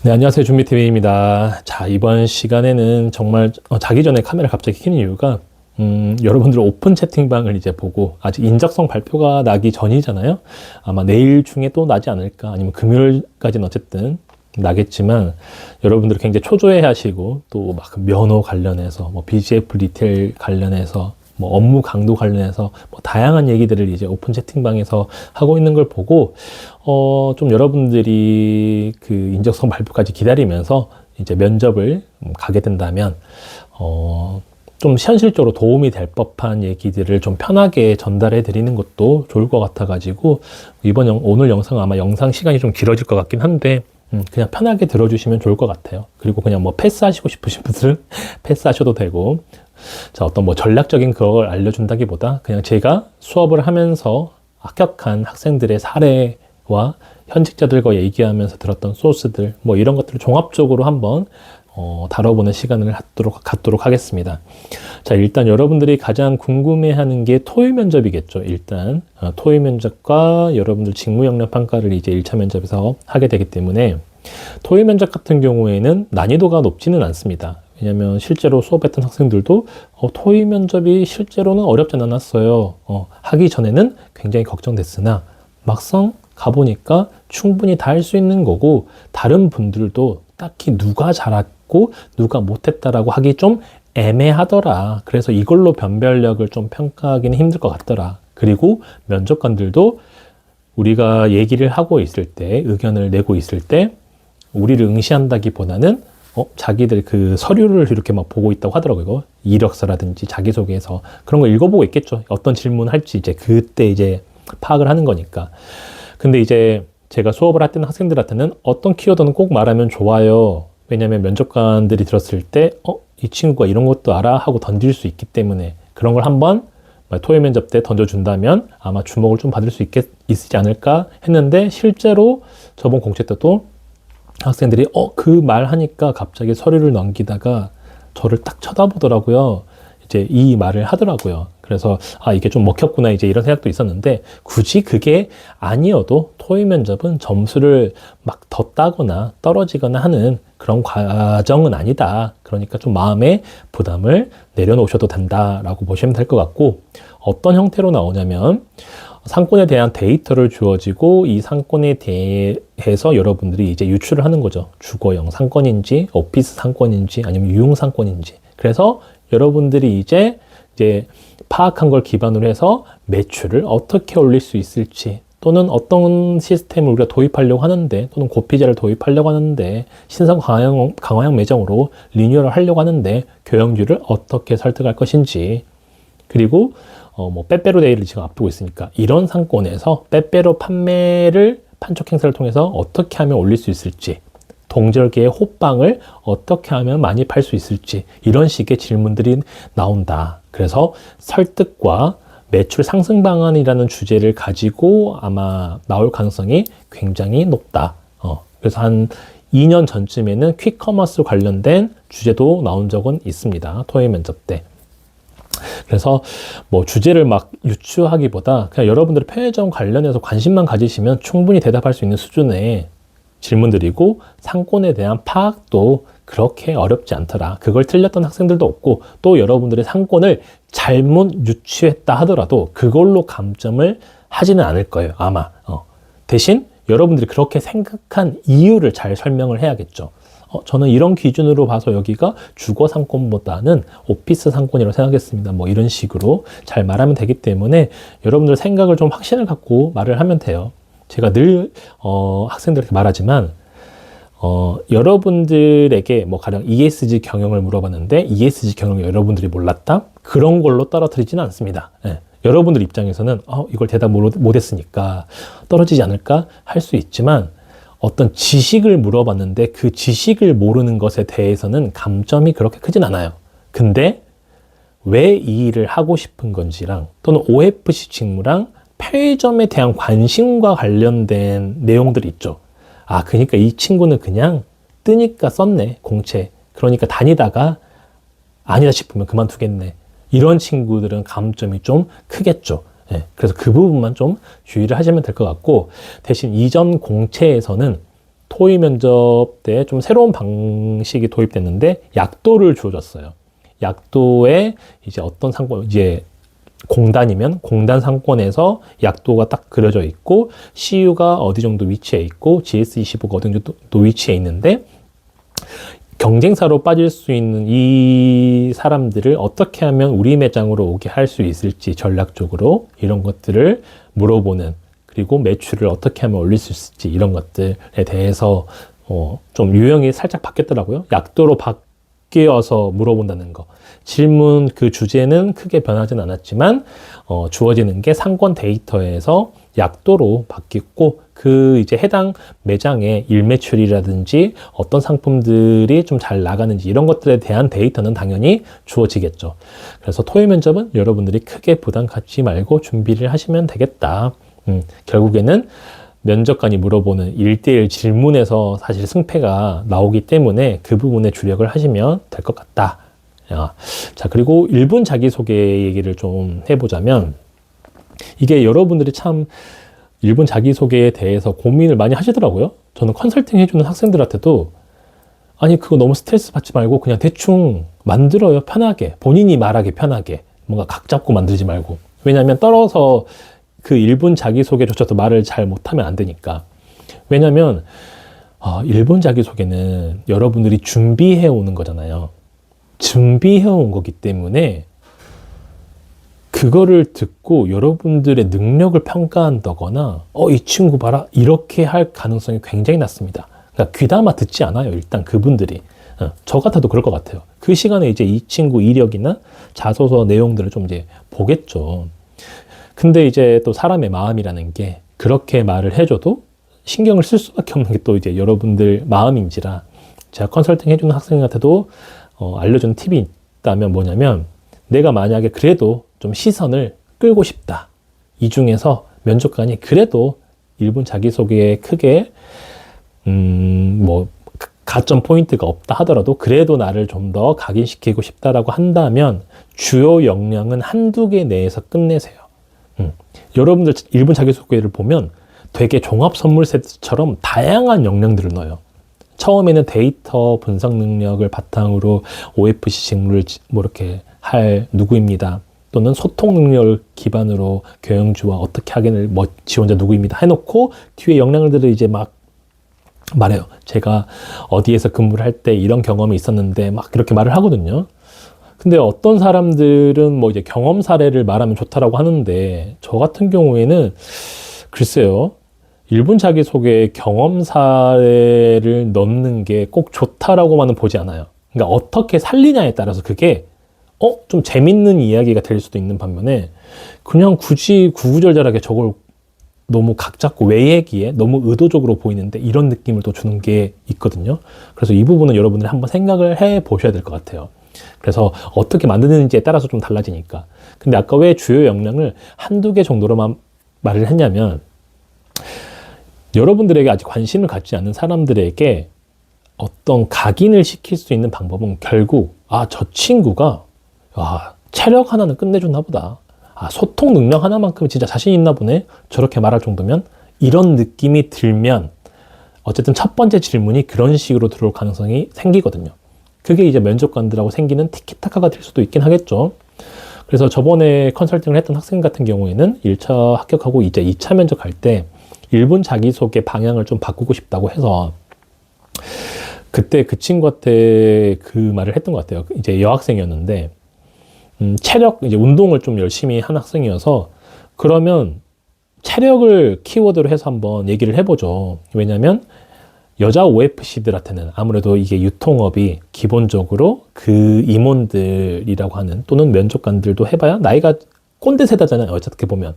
네, 안녕하세요. 준비TV입니다. 자, 이번 시간에는 정말 자기 전에 카메라 갑자기 켜는 이유가 여러분들 오픈 채팅방을 이제 보고 아직 인적성 발표가 나기 전이잖아요. 아마 내일 중에 또 나지 않을까, 아니면 금요일까지는 어쨌든 나겠지만, 여러분들 굉장히 초조해 하시고, 또 막 면허 관련해서, 뭐 BGF 리테일 관련해서, 뭐 업무 강도 관련해서 뭐 다양한 얘기들을 이제 오픈 채팅방에서 하고 있는 걸 보고, 좀 여러분들이 그 인적성 발표까지 기다리면서 이제 면접을 가게 된다면, 좀 현실적으로 도움이 될 법한 얘기들을 좀 편하게 전달해 드리는 것도 좋을 것 같아 가지고, 오늘 영상 아마 영상 시간이 좀 길어질 것 같긴 한데, 그냥 편하게 들어주시면 좋을 것 같아요. 그리고 그냥 뭐 패스하시고 싶으신 분들은 패스하셔도 되고, 자, 어떤 뭐 전략적인 그걸 알려준다기보다 그냥 제가 수업을 하면서 합격한 학생들의 사례와 현직자들과 얘기하면서 들었던 소스들, 뭐 이런 것들을 종합적으로 한번 다뤄보는 시간을 갖도록 하겠습니다. 자, 일단 여러분들이 가장 궁금해하는 게 토의 면접이겠죠. 일단 토의 면접과 여러분들 직무 역량 평가를 이제 1차 면접에서 하게 되기 때문에, 토의 면접 같은 경우에는 난이도가 높지는 않습니다. 왜냐면 실제로 수업했던 학생들도 토의 면접이 실제로는 어렵진 않았어요. 하기 전에는 굉장히 걱정됐으나 막상 가보니까 충분히 다 할 수 있는 거고, 다른 분들도 딱히 누가 잘했고 누가 못했다라고 하기 좀 애매하더라. 그래서 이걸로 변별력을 좀 평가하기는 힘들 것 같더라. 그리고 면접관들도 우리가 얘기를 하고 있을 때, 의견을 내고 있을 때 우리를 응시한다기보다는 자기들 그 서류를 이렇게 막 보고 있다고 하더라고요. 이력서라든지 자기소개서 그런 거 읽어보고 있겠죠. 어떤 질문 할지 이제 그때 이제 파악을 하는 거니까. 근데 이제 제가 수업을 할 때는 학생들한테는 어떤 키워드는 꼭 말하면 좋아요. 왜냐면 면접관들이 들었을 때 이 친구가 이런 것도 알아? 하고 던질 수 있기 때문에, 그런 걸 한번 토의 면접 때 던져준다면 아마 주목을 좀 받을 수 있지 않을까 했는데, 실제로 저번 공채 때도 학생들이 그 말 하니까 갑자기 서류를 넘기다가 저를 딱 쳐다보더라고요. 이제 이 말을 하더라고요. 그래서 이게 좀 먹혔구나 이제 이런 생각도 있었는데, 굳이 그게 아니어도 토의 면접은 점수를 막 더 따거나 떨어지거나 하는 그런 과정은 아니다. 그러니까 좀 마음의 부담을 내려놓으셔도 된다라고 보시면 될 것 같고, 어떤 형태로 나오냐면 상권에 대한 데이터를 주어지고, 이 상권에 대해서 여러분들이 이제 유출을 하는 거죠. 주거용 상권인지 오피스 상권인지 아니면 유흥 상권인지. 그래서 여러분들이 이제 파악한 걸 기반으로 해서 매출을 어떻게 올릴 수 있을지, 또는 어떤 시스템을 우리가 도입하려고 하는데, 또는 고피자를 도입하려고 하는데, 신선 강화형 매장으로 리뉴얼을 하려고 하는데 교영주를 어떻게 설득할 것인지, 그리고 뭐 빼빼로 데이를 지금 앞두고 있으니까 이런 상권에서 빼빼로 판매를 판촉 행사를 통해서 어떻게 하면 올릴 수 있을지, 동절기의 호빵을 어떻게 하면 많이 팔 수 있을지, 이런 식의 질문들이 나온다. 그래서 설득과 매출 상승 방안이라는 주제를 가지고 아마 나올 가능성이 굉장히 높다. 그래서 한 2년 전쯤에는 퀵커머스 관련된 주제도 나온 적은 있습니다. 토의 면접 때. 그래서 뭐 주제를 막 유추하기보다 그냥 여러분들의 편의점 관련해서 관심만 가지시면 충분히 대답할 수 있는 수준의 질문들이고, 상권에 대한 파악도 그렇게 어렵지 않더라. 그걸 틀렸던 학생들도 없고, 또 여러분들의 상권을 잘못 유추했다 하더라도 그걸로 감점을 하지는 않을 거예요, 아마. 대신 여러분들이 그렇게 생각한 이유를 잘 설명을 해야겠죠. 저는 이런 기준으로 봐서 여기가 주거 상권보다는 오피스 상권이라고 생각했습니다. 뭐 이런 식으로 잘 말하면 되기 때문에 여러분들 생각을 좀 확신을 갖고 말을 하면 돼요. 제가 늘 학생들에게 말하지만, 여러분들에게 뭐 가령 ESG 경영을 물어봤는데 ESG 경영을 여러분들이 몰랐다? 그런 걸로 떨어뜨리지는 않습니다. 예. 여러분들 입장에서는 이걸 대답 못했으니까 떨어지지 않을까 할 수 있지만, 어떤 지식을 물어봤는데 그 지식을 모르는 것에 대해서는 감점이 그렇게 크진 않아요. 근데 왜 이 일을 하고 싶은 건지랑, 또는 OFC 직무랑 편의점에 대한 관심과 관련된 내용들이 있죠. 그러니까 이 친구는 그냥 뜨니까 썼네, 공채. 그러니까 다니다가 아니다 싶으면 그만두겠네. 이런 친구들은 감점이 좀 크겠죠. 그래서 그 부분만 좀 주의를 하시면 될 것 같고, 대신 이전 공채에서는 토의 면접 때 좀 새로운 방식이 도입됐는데 약도를 주어졌어요. 약도에 이제 어떤 상권, 이제 공단이면 공단 상권에서 약도가 딱 그려져 있고 CU가 어디 정도 위치해 있고 GS25가 어디 정도 위치해 있는데 경쟁사로 빠질 수 있는 이 사람들을 어떻게 하면 우리 매장으로 오게 할 수 있을지 전략적으로 이런 것들을 물어보는, 그리고 매출을 어떻게 하면 올릴 수 있을지 이런 것들에 대해서 좀 유형이 살짝 바뀌었더라고요. 약도로 바뀌어서 물어본다는 거. 질문 그 주제는 크게 변하진 않았지만 주어지는 게 상권 데이터에서 약도로 바뀌었고, 그 이제 해당 매장의 일매출이라든지 어떤 상품들이 좀 잘 나가는지 이런 것들에 대한 데이터는 당연히 주어지겠죠. 그래서 토의 면접은 여러분들이 크게 부담 갖지 말고 준비를 하시면 되겠다. 결국에는 면접관이 물어보는 1대1 질문에서 사실 승패가 나오기 때문에 그 부분에 주력을 하시면 될 것 같다. 자, 그리고 1분 자기소개 얘기를 좀 해보자면, 이게 여러분들이 참 1분 자기소개에 대해서 고민을 많이 하시더라고요. 저는 컨설팅 해주는 학생들한테도 아니 그거 너무 스트레스 받지 말고 그냥 대충 만들어요. 편하게. 본인이 말하기 편하게. 뭔가 각 잡고 만들지 말고. 왜냐하면 떨어서 그 1분 자기소개조차도 말을 잘 못하면 안 되니까. 왜냐하면 1분 자기소개는 여러분들이 준비해 오는 거잖아요. 준비해 온 거기 때문에 그거를 듣고 여러분들의 능력을 평가한다거나 이 친구 봐라 이렇게 할 가능성이 굉장히 낮습니다. 그러니까 귀담아 듣지 않아요. 일단 그분들이. 저 같아도 그럴 것 같아요. 그 시간에 이제 이 친구 이력이나 자소서 내용들을 좀 이제 보겠죠. 근데 이제 또 사람의 마음이라는 게 그렇게 말을 해줘도 신경을 쓸 수밖에 없는 게 또 이제 여러분들 마음인지라, 제가 컨설팅 해주는 학생한테도 알려준 팁이 있다면 뭐냐면, 내가 만약에 그래도 좀 시선을 끌고 싶다. 이 중에서 면접관이 그래도 1분 자기소개에 크게 가점 포인트가 없다 하더라도 그래도 나를 좀 더 각인시키고 싶다라고 한다면 주요 역량은 한두 개 내에서 끝내세요. 여러분들 1분 자기소개를 보면 되게 종합 선물 세트처럼 다양한 역량들을 넣어요. 처음에는 데이터 분석 능력을 바탕으로 OFC 직무를 이렇게 할 누구입니다. 또는 소통 능력을 기반으로 경영주와 어떻게 하기를 지원자 누구입니다. 해놓고 뒤에 역량들을 이제 막 말해요. 제가 어디에서 근무를 할 때 이런 경험이 있었는데 막 그렇게 말을 하거든요. 근데 어떤 사람들은 이제 경험 사례를 말하면 좋다라고 하는데, 저 같은 경우에는 글쎄요. 1분 자기소개에 경험 사례를 넣는 게 꼭 좋다라고만은 보지 않아요. 그러니까 어떻게 살리냐에 따라서 그게 좀 재밌는 이야기가 될 수도 있는 반면에, 그냥 굳이 구구절절하게 저걸 너무 각 잡고 왜 얘기해? 너무 의도적으로 보이는데 이런 느낌을 또 주는 게 있거든요. 그래서 이 부분은 여러분들이 한번 생각을 해 보셔야 될 것 같아요. 그래서 어떻게 만드는지에 따라서 좀 달라지니까. 근데 아까 왜 주요 역량을 한두 개 정도로만 말을 했냐면, 여러분들에게 아직 관심을 갖지 않는 사람들에게 어떤 각인을 시킬 수 있는 방법은 결국 저 친구가 체력 하나는 끝내줬나 보다. 소통 능력 하나만큼은 진짜 자신 있나 보네. 저렇게 말할 정도면. 이런 느낌이 들면 어쨌든 첫 번째 질문이 그런 식으로 들어올 가능성이 생기거든요. 그게 이제 면접관들하고 생기는 티키타카가 될 수도 있긴 하겠죠. 그래서 저번에 컨설팅을 했던 학생 같은 경우에는 1차 합격하고 이제 2차 면접할 때 1분 자기소개 방향을 좀 바꾸고 싶다고 해서 그때 그 친구한테 그 말을 했던 것 같아요. 이제 여학생이었는데 체력, 이제 운동을 좀 열심히 한 학생이어서, 그러면 체력을 키워드로 해서 한번 얘기를 해보죠. 왜냐면 여자 OFC들한테는 아무래도 이게 유통업이 기본적으로 그 임원들이라고 하는, 또는 면접관들도 해봐야 나이가 꼰대 세대잖아요. 어떻게 보면.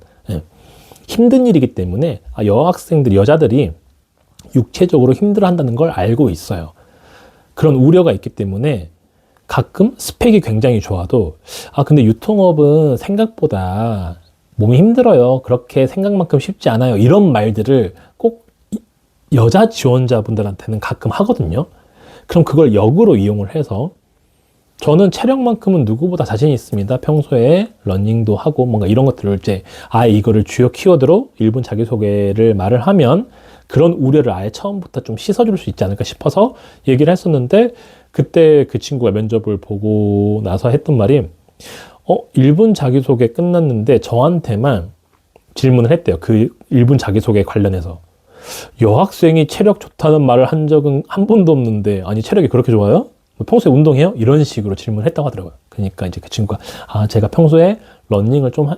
힘든 일이기 때문에 여학생들, 여자들이 육체적으로 힘들어한다는 걸 알고 있어요. 그런 우려가 있기 때문에 가끔 스펙이 굉장히 좋아도 근데 유통업은 생각보다 몸이 힘들어요. 그렇게 생각만큼 쉽지 않아요. 이런 말들을 꼭 여자 지원자분들한테는 가끔 하거든요. 그럼 그걸 역으로 이용을 해서, 저는 체력만큼은 누구보다 자신 있습니다. 평소에 러닝도 하고 뭔가 이런 것들을 이제 이거를 주요 키워드로 1분 자기소개를 말을 하면 그런 우려를 아예 처음부터 좀 씻어줄 수 있지 않을까 싶어서 얘기를 했었는데, 그때 그 친구가 면접을 보고 나서 했던 말이 1분 자기소개 끝났는데 저한테만 질문을 했대요. 그 1분 자기소개 관련해서. 여학생이 체력 좋다는 말을 한 적은 한 번도 없는데, 아니 체력이 그렇게 좋아요? 뭐 평소에 운동해요? 이런 식으로 질문을 했다고 하더라고요. 그러니까 이제 그 친구가 제가 평소에 러닝을 좀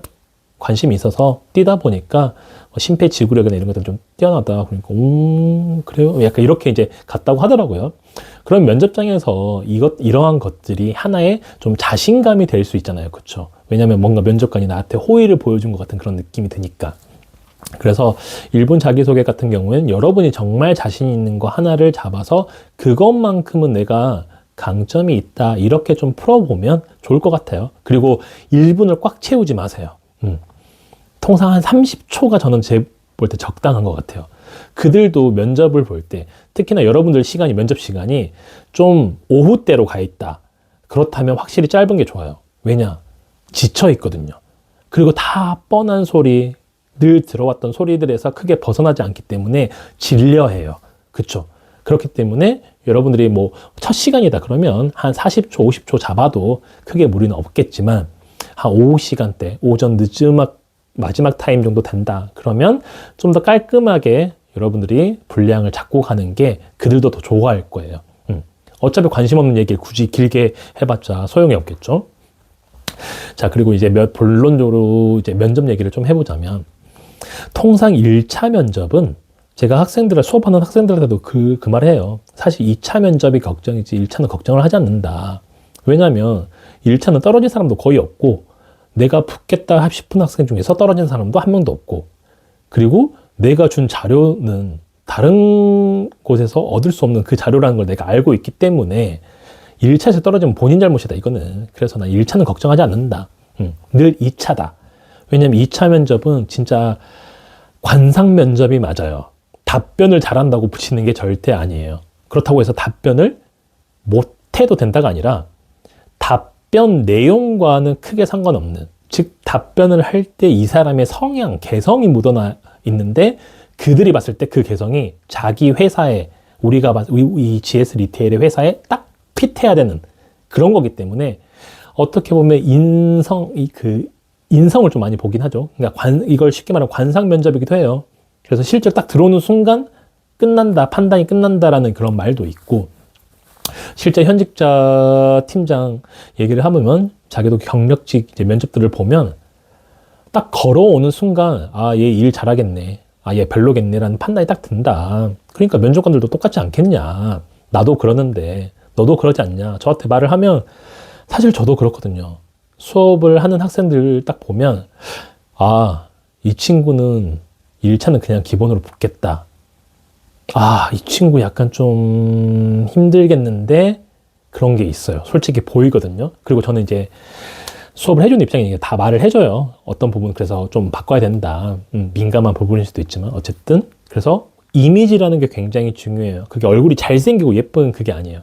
관심이 있어서 뛰다 보니까 심폐지구력이나 이런 것들 좀 뛰어나다. 그러니까 그래요? 약간 이렇게 이제 갔다고 하더라고요. 그런 면접장에서 이러한 것들이 하나의 좀 자신감이 될 수 있잖아요. 그렇죠? 왜냐하면 뭔가 면접관이 나한테 호의를 보여준 것 같은 그런 느낌이 드니까. 그래서 1분 자기소개 같은 경우에는 여러분이 정말 자신 있는 거 하나를 잡아서 그것만큼은 내가 강점이 있다, 이렇게 좀 풀어보면 좋을 것 같아요. 그리고 1분을 꽉 채우지 마세요. 통상 한 30초가 저는 제 볼 때 적당한 것 같아요. 그들도 면접을 볼 때, 특히나 여러분들 시간이, 면접 시간이 좀 오후 때로 가 있다, 그렇다면 확실히 짧은 게 좋아요. 왜냐? 지쳐 있거든요. 그리고 다 뻔한 소리, 늘 들어왔던 소리들에서 크게 벗어나지 않기 때문에 질려해요. 그쵸? 그렇기 때문에 여러분들이 뭐 첫 시간이다 그러면 한 40초, 50초 잡아도 크게 무리는 없겠지만, 한 오후 시간대, 오전 마지막 타임 정도 된다 그러면 좀 더 깔끔하게 여러분들이 분량을 잡고 가는 게 그들도 더 좋아할 거예요. 어차피 관심 없는 얘기를 굳이 길게 해봤자 소용이 없겠죠. 자, 그리고 이제 본론적으로 이제 면접 얘기를 좀 해보자면, 통상 1차 면접은 제가 수업하는 학생들한테도 그 말을 해요. 사실 2차 면접이 걱정이지 1차는 걱정을 하지 않는다. 왜냐하면 1차는 떨어진 사람도 거의 없고, 내가 붙겠다 싶은 학생 중에서 떨어진 사람도 한 명도 없고, 그리고 내가 준 자료는 다른 곳에서 얻을 수 없는 그 자료라는 걸 내가 알고 있기 때문에 1차에서 떨어지면 본인 잘못이다, 이거는. 그래서 난 1차는 걱정하지 않는다. 늘 2차다. 왜냐면 2차 면접은 진짜 관상 면접이 맞아요. 답변을 잘한다고 붙이는 게 절대 아니에요. 그렇다고 해서 답변을 못해도 된다가 아니라 답변 내용과는 크게 상관없는, 즉 답변을 할 때 이 사람의 성향, 개성이 묻어나 있는데, 그들이 봤을 때 그 개성이 자기 회사에, 이 GS 리테일의 회사에 딱 핏해야 되는 그런 거기 때문에, 어떻게 보면 인성을 좀 많이 보긴 하죠. 그러니까 이걸 쉽게 말하면 관상 면접이기도 해요. 그래서 실제로 딱 들어오는 순간 끝난다, 판단이 끝난다라는 그런 말도 있고, 실제 현직자 팀장 얘기를 하면, 자기도 경력직 이제 면접들을 보면 딱 걸어오는 순간 얘 일 잘하겠네, 얘 별로겠네라는 판단이 딱 든다. 그러니까 면접관들도 똑같지 않겠냐, 나도 그러는데 너도 그러지 않냐, 저한테 말을 하면, 사실 저도 그렇거든요. 수업을 하는 학생들 딱 보면 이 친구는 1차는 그냥 기본으로 붙겠다, 이 친구 약간 좀 힘들겠는데, 그런 게 있어요. 솔직히 보이거든요. 그리고 저는 이제 수업을 해주는 입장이니까 다 말을 해줘요. 어떤 부분 그래서 좀 바꿔야 된다. 민감한 부분일 수도 있지만 어쨌든, 그래서 이미지라는 게 굉장히 중요해요. 그게 얼굴이 잘생기고 예쁜 그게 아니에요.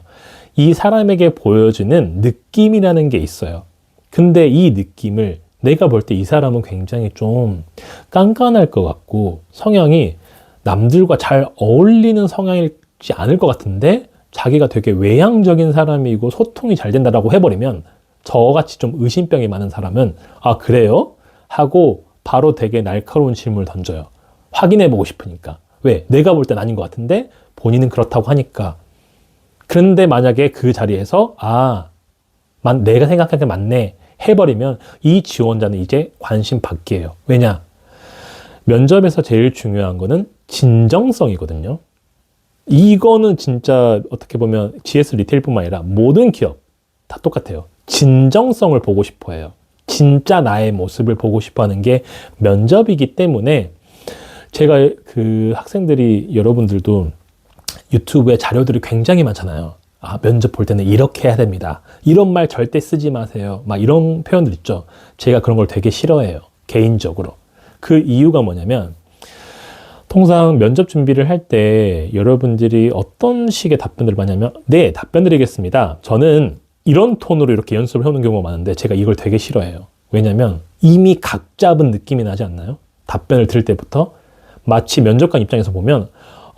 이 사람에게 보여주는 느낌이라는 게 있어요. 근데 이 느낌을 내가 볼 때 이 사람은 굉장히 좀 깐깐할 것 같고, 성향이 남들과 잘 어울리는 성향이지 않을 것 같은데, 자기가 되게 외향적인 사람이고 소통이 잘 된다라고 해버리면, 저같이 좀 의심병이 많은 사람은 그래요? 하고 바로 되게 날카로운 질문을 던져요. 확인해보고 싶으니까. 왜? 내가 볼 땐 아닌 것 같은데 본인은 그렇다고 하니까. 그런데 만약에 그 자리에서 내가 생각한 게 맞네 해버리면, 이 지원자는 이제 관심 밖이에요. 왜냐? 면접에서 제일 중요한 거는 진정성이거든요. 이거는 진짜 어떻게 보면 GS 리테일뿐만 아니라 모든 기업 다 똑같아요. 진정성을 보고 싶어 해요. 진짜 나의 모습을 보고 싶어 하는 게 면접이기 때문에, 제가 그 학생들이, 여러분들도 유튜브에 자료들이 굉장히 많잖아요. 면접 볼 때는 이렇게 해야 됩니다, 이런 말 절대 쓰지 마세요, 막 이런 표현들 있죠. 제가 그런 걸 되게 싫어해요, 개인적으로. 그 이유가 뭐냐면, 통상 면접 준비를 할 때 여러분들이 어떤 식의 답변들을 많이 하면, 네, 답변 드리겠습니다, 저는 이런 톤으로 이렇게 연습을 해오는 경우가 많은데, 제가 이걸 되게 싫어해요. 왜냐면 이미 각 잡은 느낌이 나지 않나요? 답변을 들을 때부터. 마치 면접관 입장에서 보면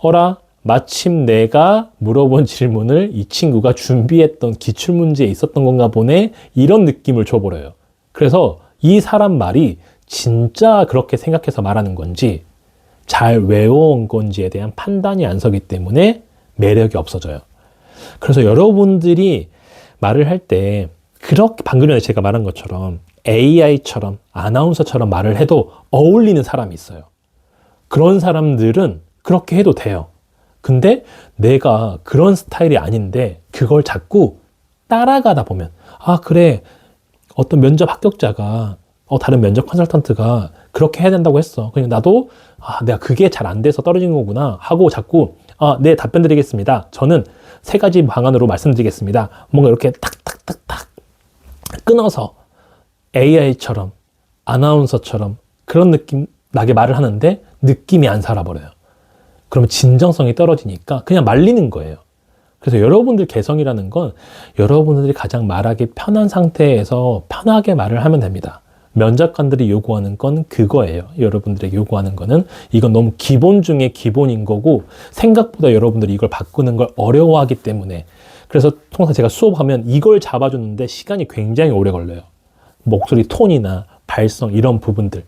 어라? 마침 내가 물어본 질문을 이 친구가 준비했던 기출문제에 있었던 건가 보네? 이런 느낌을 줘버려요. 그래서 이 사람 말이 진짜 그렇게 생각해서 말하는 건지 잘 외워온 건지에 대한 판단이 안 서기 때문에 매력이 없어져요. 그래서 여러분들이 말을 할 때 그렇게 방금 전에 제가 말한 것처럼 AI처럼 아나운서처럼 말을 해도 어울리는 사람이 있어요. 그런 사람들은 그렇게 해도 돼요. 근데 내가 그런 스타일이 아닌데 그걸 자꾸 따라가다 보면 아 그래 어떤 면접 합격자가 다른 면접 컨설턴트가 그렇게 해야 된다고 했어. 그냥 나도 내가 그게 잘 안 돼서 떨어진 거구나 하고 자꾸 네 답변 드리겠습니다. 저는 3가지 방안으로 말씀드리겠습니다. 뭔가 이렇게 탁탁탁탁 끊어서 AI처럼 아나운서처럼 그런 느낌 나게 말을 하는데 느낌이 안 살아버려요. 그러면 진정성이 떨어지니까 그냥 말리는 거예요. 그래서 여러분들 개성이라는 건 여러분들이 가장 말하기 편한 상태에서 편하게 말을 하면 됩니다. 면접관들이 요구하는 건 그거예요. 여러분들에게 요구하는 거는 이건 너무 기본 중에 기본인 거고 생각보다 여러분들이 이걸 바꾸는 걸 어려워하기 때문에 그래서 통상 제가 수업하면 이걸 잡아주는데 시간이 굉장히 오래 걸려요. 목소리 톤이나 발성 이런 부분들.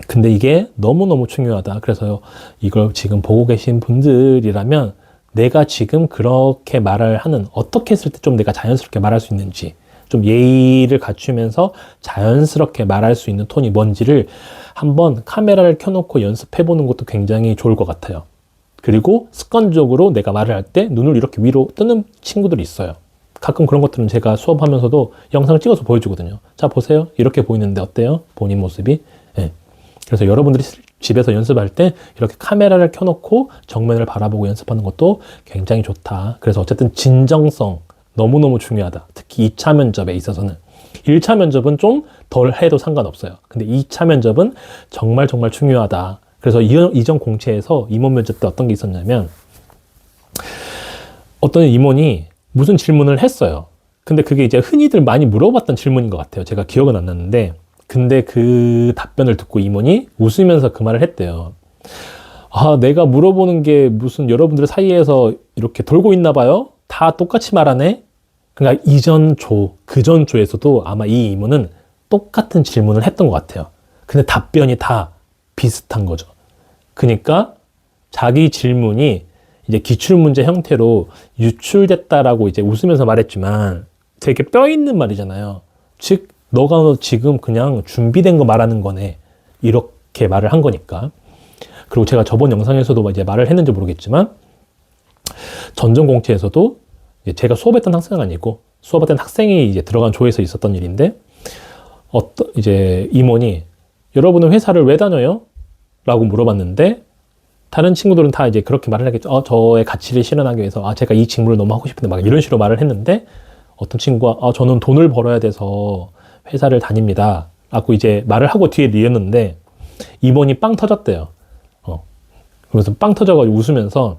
근데 이게 너무너무 중요하다. 그래서 이걸 지금 보고 계신 분들이라면 내가 지금 그렇게 말을 하는 어떻게 했을 때 좀 내가 자연스럽게 말할 수 있는지 좀 예의를 갖추면서 자연스럽게 말할 수 있는 톤이 뭔지를 한번 카메라를 켜놓고 연습해 보는 것도 굉장히 좋을 것 같아요. 그리고 습관적으로 내가 말을 할 때 눈을 이렇게 위로 뜨는 친구들이 있어요. 가끔 그런 것들은 제가 수업하면서도 영상 찍어서 보여주거든요. 자 보세요. 이렇게 보이는데 어때요? 본인 모습이. 네. 그래서 여러분들이 집에서 연습할 때 이렇게 카메라를 켜놓고 정면을 바라보고 연습하는 것도 굉장히 좋다. 그래서 어쨌든 진정성 너무너무 중요하다. 특히 2차 면접에 있어서는. 1차 면접은 좀 덜 해도 상관없어요. 근데 2차 면접은 정말 정말 중요하다. 그래서 이전 공채에서 임원 면접 때 어떤 게 있었냐면 어떤 임원이 무슨 질문을 했어요. 근데 그게 이제 흔히들 많이 물어봤던 질문인 것 같아요. 제가 기억은 안 났는데 근데 그 답변을 듣고 임원이 웃으면서 그 말을 했대요. 내가 물어보는 게 무슨 여러분들 사이에서 이렇게 돌고 있나 봐요? 다 똑같이 말하네? 그러니까 그전 조에서도 아마 이 임원은 똑같은 질문을 했던 것 같아요. 근데 답변이 다 비슷한 거죠. 그러니까 자기 질문이 이제 기출문제 형태로 유출됐다라고 이제 웃으면서 말했지만 되게 뼈 있는 말이잖아요. 즉, 너가 지금 그냥 준비된 거 말하는 거네. 이렇게 말을 한 거니까. 그리고 제가 저번 영상에서도 이제 말을 했는지 모르겠지만 전전공채에서도 제가 수업했던 학생은 아니고 수업했던 학생이 이제 들어간 조에서 있었던 일인데 이제 임원이 여러분은 회사를 왜 다녀요? 라고 물어봤는데 다른 친구들은 다 이제 그렇게 말을 하겠죠. 저의 가치를 실현하기 위해서 제가 이 직무를 너무 하고 싶은데 막 이런 식으로 말을 했는데 어떤 친구가 저는 돈을 벌어야 돼서 회사를 다닙니다. 라고 이제 말을 하고 뒤에 이었는데 임원이 빵 터졌대요. 그래서 빵 터져가지고 웃으면서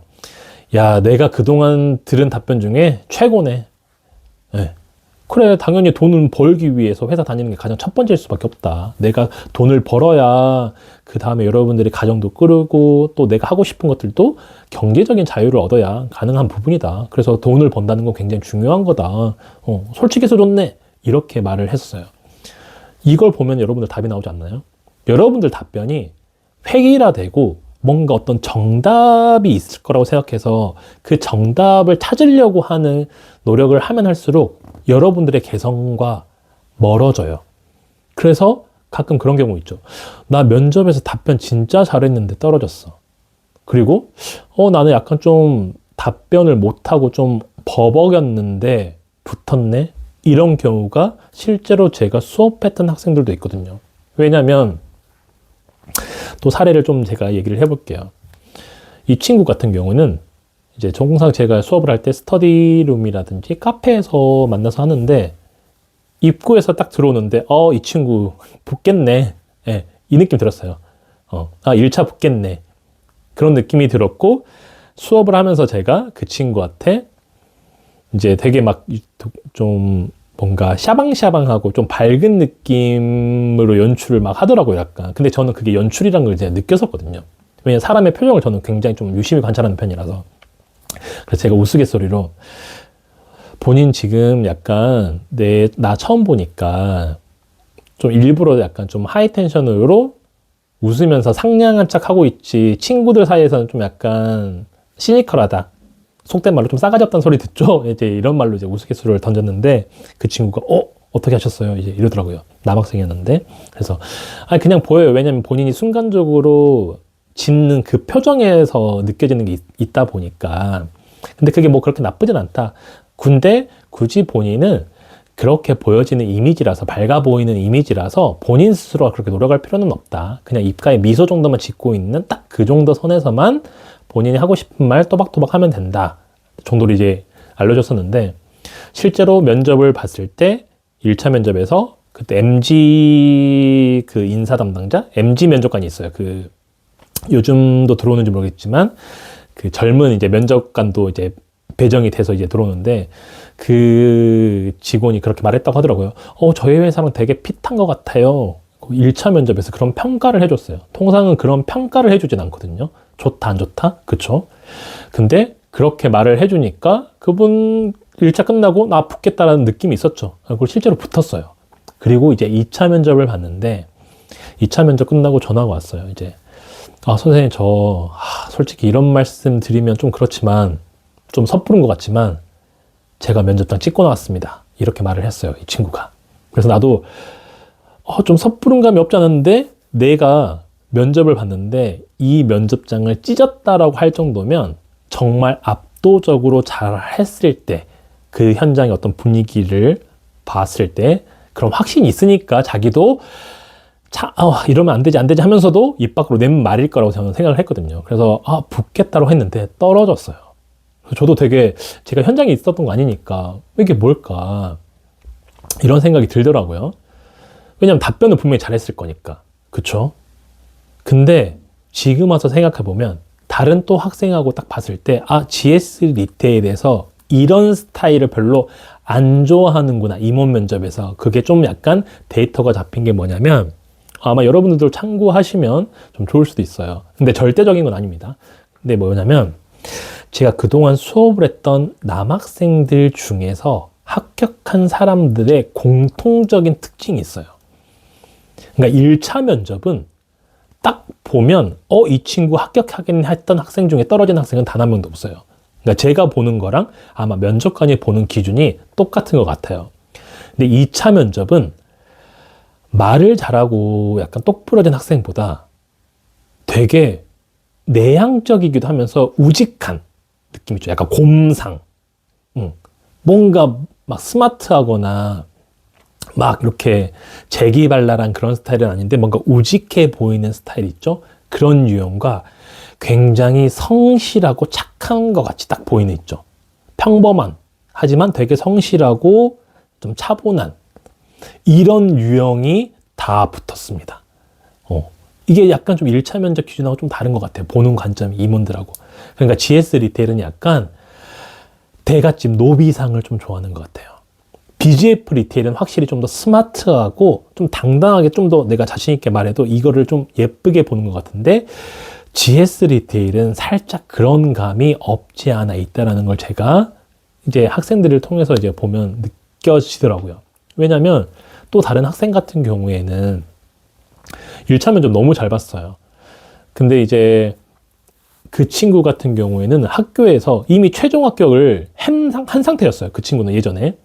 야, 내가 그동안 들은 답변 중에 최고네. 네. 그래, 당연히 돈을 벌기 위해서 회사 다니는 게 가장 첫 번째일 수밖에 없다. 내가 돈을 벌어야 그 다음에 여러분들이 가정도 꾸르고 또 내가 하고 싶은 것들도 경제적인 자유를 얻어야 가능한 부분이다. 그래서 돈을 번다는 건 굉장히 중요한 거다. 솔직해서 좋네. 이렇게 말을 했었어요. 이걸 보면 여러분들 답이 나오지 않나요? 여러분들 답변이 획일화되고 뭔가 어떤 정답이 있을 거라고 생각해서 그 정답을 찾으려고 하는 노력을 하면 할수록 여러분들의 개성과 멀어져요. 그래서 가끔 그런 경우 있죠. 나 면접에서 답변 진짜 잘했는데 떨어졌어. 그리고 나는 약간 좀 답변을 못하고 좀 버벅였는데 붙었네. 이런 경우가 실제로 제가 수업했던 학생들도 있거든요. 왜냐면 또 사례를 좀 제가 얘기를 해볼게요. 이 친구 같은 경우는 이제 전공상 제가 수업을 할 때 스터디룸이라든지 카페에서 만나서 하는데 입구에서 딱 들어오는데 이 친구 붙겠네. 예, 이 느낌 들었어요. 1차 붙겠네. 그런 느낌이 들었고 수업을 하면서 제가 그 친구한테 이제 되게 막 좀 뭔가 샤방샤방하고 좀 밝은 느낌으로 연출을 막 하더라고요, 약간. 근데 저는 그게 연출이란 걸 이제 느꼈었거든요. 왜냐면 사람의 표정을 저는 굉장히 좀 유심히 관찰하는 편이라서. 그래서 제가 우스갯소리로 본인 지금 약간 나 처음 보니까 좀 일부러 약간 좀 하이텐션으로 웃으면서 상냥한 척 하고 있지, 친구들 사이에서는 좀 약간 시니컬하다, 속된 말로 좀 싸가지 없다는 소리 듣죠? 이제 이런 말로 이제 우스갯소리를 던졌는데, 그 친구가 어떻게 하셨어요? 이제 이러더라고요. 남학생이었는데. 그래서 그냥 보여요. 왜냐면 본인이 순간적으로 짓는 그 표정에서 느껴지는 게 있다 보니까. 근데 그게 뭐 그렇게 나쁘진 않다. 근데 굳이 본인은 그렇게 보여지는 이미지라서, 밝아 보이는 이미지라서 본인 스스로가 그렇게 노력할 필요는 없다. 그냥 입가에 미소 정도만 짓고 있는 딱 그 정도 선에서만 본인이 하고 싶은 말 또박또박 하면 된다 정도로 이제 알려줬었는데, 실제로 면접을 봤을 때 1차 면접에서 그때 MG 그 인사 담당자, MG 면접관이 있어요. 그 요즘도 들어오는지 모르겠지만 그 젊은 이제 면접관도 이제 배정이 돼서 이제 들어오는데, 그 직원이 그렇게 말했다고 하더라고요. 저희 회사랑 되게 핏한 것 같아요. 1차 면접에서 그런 평가를 해줬어요. 통상은 그런 평가를 해주진 않거든요. 좋다, 안 좋다? 그쵸? 근데 그렇게 말을 해주니까 그분 1차 끝나고 나 붙겠다라는 느낌이 있었죠. 그리고 실제로 붙었어요. 그리고 이제 2차 면접을 봤는데, 2차 면접 끝나고 전화가 왔어요. 이제, 선생님, 솔직히 이런 말씀 드리면 좀 그렇지만, 좀 섣부른 것 같지만, 제가 면접장 찍고 나왔습니다. 이렇게 말을 했어요, 이 친구가. 그래서 나도 좀 섣부른 감이 없지 않았는데, 내가 면접을 봤는데 이 면접장을 찢었다라고 할 정도면 정말 압도적으로 잘 했을 때, 그 현장의 어떤 분위기를 봤을 때 그런 확신이 있으니까 자기도 이러면 안 되지 하면서도 입 밖으로 낸 말일 거라고 저는 생각을 했거든요. 그래서 붙겠다고 했는데 떨어졌어요. 저도 되게, 제가 현장에 있었던 거 아니니까 이게 뭘까 이런 생각이 들더라고요. 왜냐면 답변은 분명히 잘했을 거니까. 그쵸? 근데 지금 와서 생각해보면 다른 또 학생하고 딱 봤을 때 GS 리테일에 대해서 이런 스타일을 별로 안 좋아하는구나, 임원 면접에서. 그게 좀 약간 데이터가 잡힌 게 뭐냐면, 아마 여러분들도 참고하시면 좀 좋을 수도 있어요. 근데 절대적인 건 아닙니다. 근데 뭐냐면, 제가 그동안 수업을 했던 남학생들 중에서 합격한 사람들의 공통적인 특징이 있어요. 그러니까 1차 면접은 딱 보면 이 친구 합격하긴 했던 학생 중에 떨어진 학생은 단 한 명도 없어요. 그러니까 제가 보는 거랑 아마 면접관이 보는 기준이 똑같은 것 같아요. 근데 2차 면접은 말을 잘하고 약간 똑부러진 학생보다 되게 내향적이기도 하면서 우직한 느낌 있죠. 약간 곰상. 뭔가 막 스마트하거나 막 이렇게 재기발랄한 그런 스타일은 아닌데 뭔가 우직해 보이는 스타일 있죠. 그런 유형과 굉장히 성실하고 착한 것 같이 딱 보이는 있죠. 평범한, 하지만 되게 성실하고 좀 차분한 이런 유형이 다 붙었습니다. 이게 약간 좀 1차 면접 기준하고 좀 다른 것 같아요. 보는 관점이, 임원들하고. 그러니까 GS 리테일은 약간 대갓집 노비상을 좀 좋아하는 것 같아요. BGF 리테일은 확실히 좀 더 스마트하고 좀 당당하게, 좀 더 내가 자신 있게 말해도 이거를 좀 예쁘게 보는 것 같은데, GS 리테일은 살짝 그런 감이 없지 않아 있다라는 걸 제가 이제 학생들을 통해서 이제 보면 느껴지더라고요. 왜냐면 또 다른 학생 같은 경우에는 1차 면접 너무 잘 봤어요. 근데 이제 그 친구 같은 경우에는 학교에서 이미 최종 합격을 한 상태였어요. 그 친구는 예전에.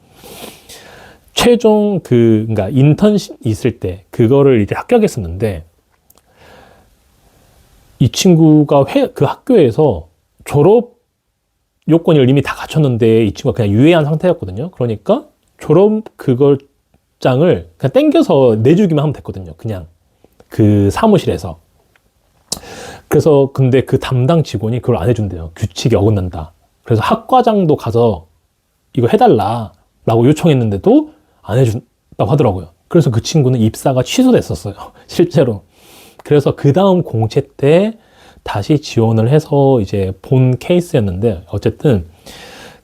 최종 그러니까 인턴십 있을 때 그거를 이제 합격했었는데, 이 친구가 그 학교에서 졸업 요건을 이미 다 갖췄는데 이 친구가 그냥 유예한 상태였거든요. 그러니까 졸업 그걸 장을 그냥 땡겨서 내주기만 하면 됐거든요. 그냥 그 사무실에서. 그래서 근데 그 담당 직원이 그걸 안 해준대요. 규칙이 어긋난다. 그래서 학과장도 가서 이거 해달라 라고 요청했는데도 안 해준다고 하더라고요. 그래서 그 친구는 입사가 취소됐었어요. 실제로. 그래서 그 다음 공채 때 다시 지원을 해서 이제 본 케이스였는데, 어쨌든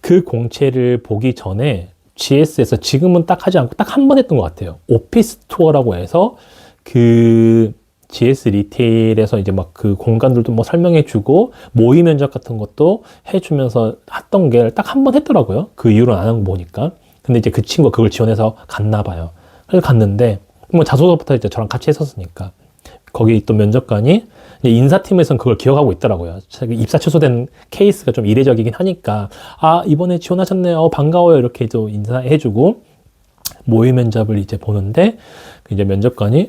그 공채를 보기 전에 GS에서 지금은 딱 하지 않고 딱 한 번 했던 것 같아요. 오피스 투어라고 해서 그 GS 리테일에서 이제 막 그 공간들도 뭐 설명해주고 모의 면접 같은 것도 해주면서 했던 게 딱 한 번 했더라고요. 그 이후로는 안 한 거 보니까. 근데 이제 그 친구가 그걸 지원해서 갔나 봐요. 그래서 갔는데 뭐 자소서부터 이제 저랑 같이 했었으니까 거기 있던 면접관이 이제 인사팀에서는 그걸 기억하고 있더라고요. 입사 취소된 케이스가 좀 이례적이긴 하니까 아 이번에 지원하셨네요. 반가워요. 이렇게 또 인사해주고 모의 면접을 이제 보는데 이제 면접관이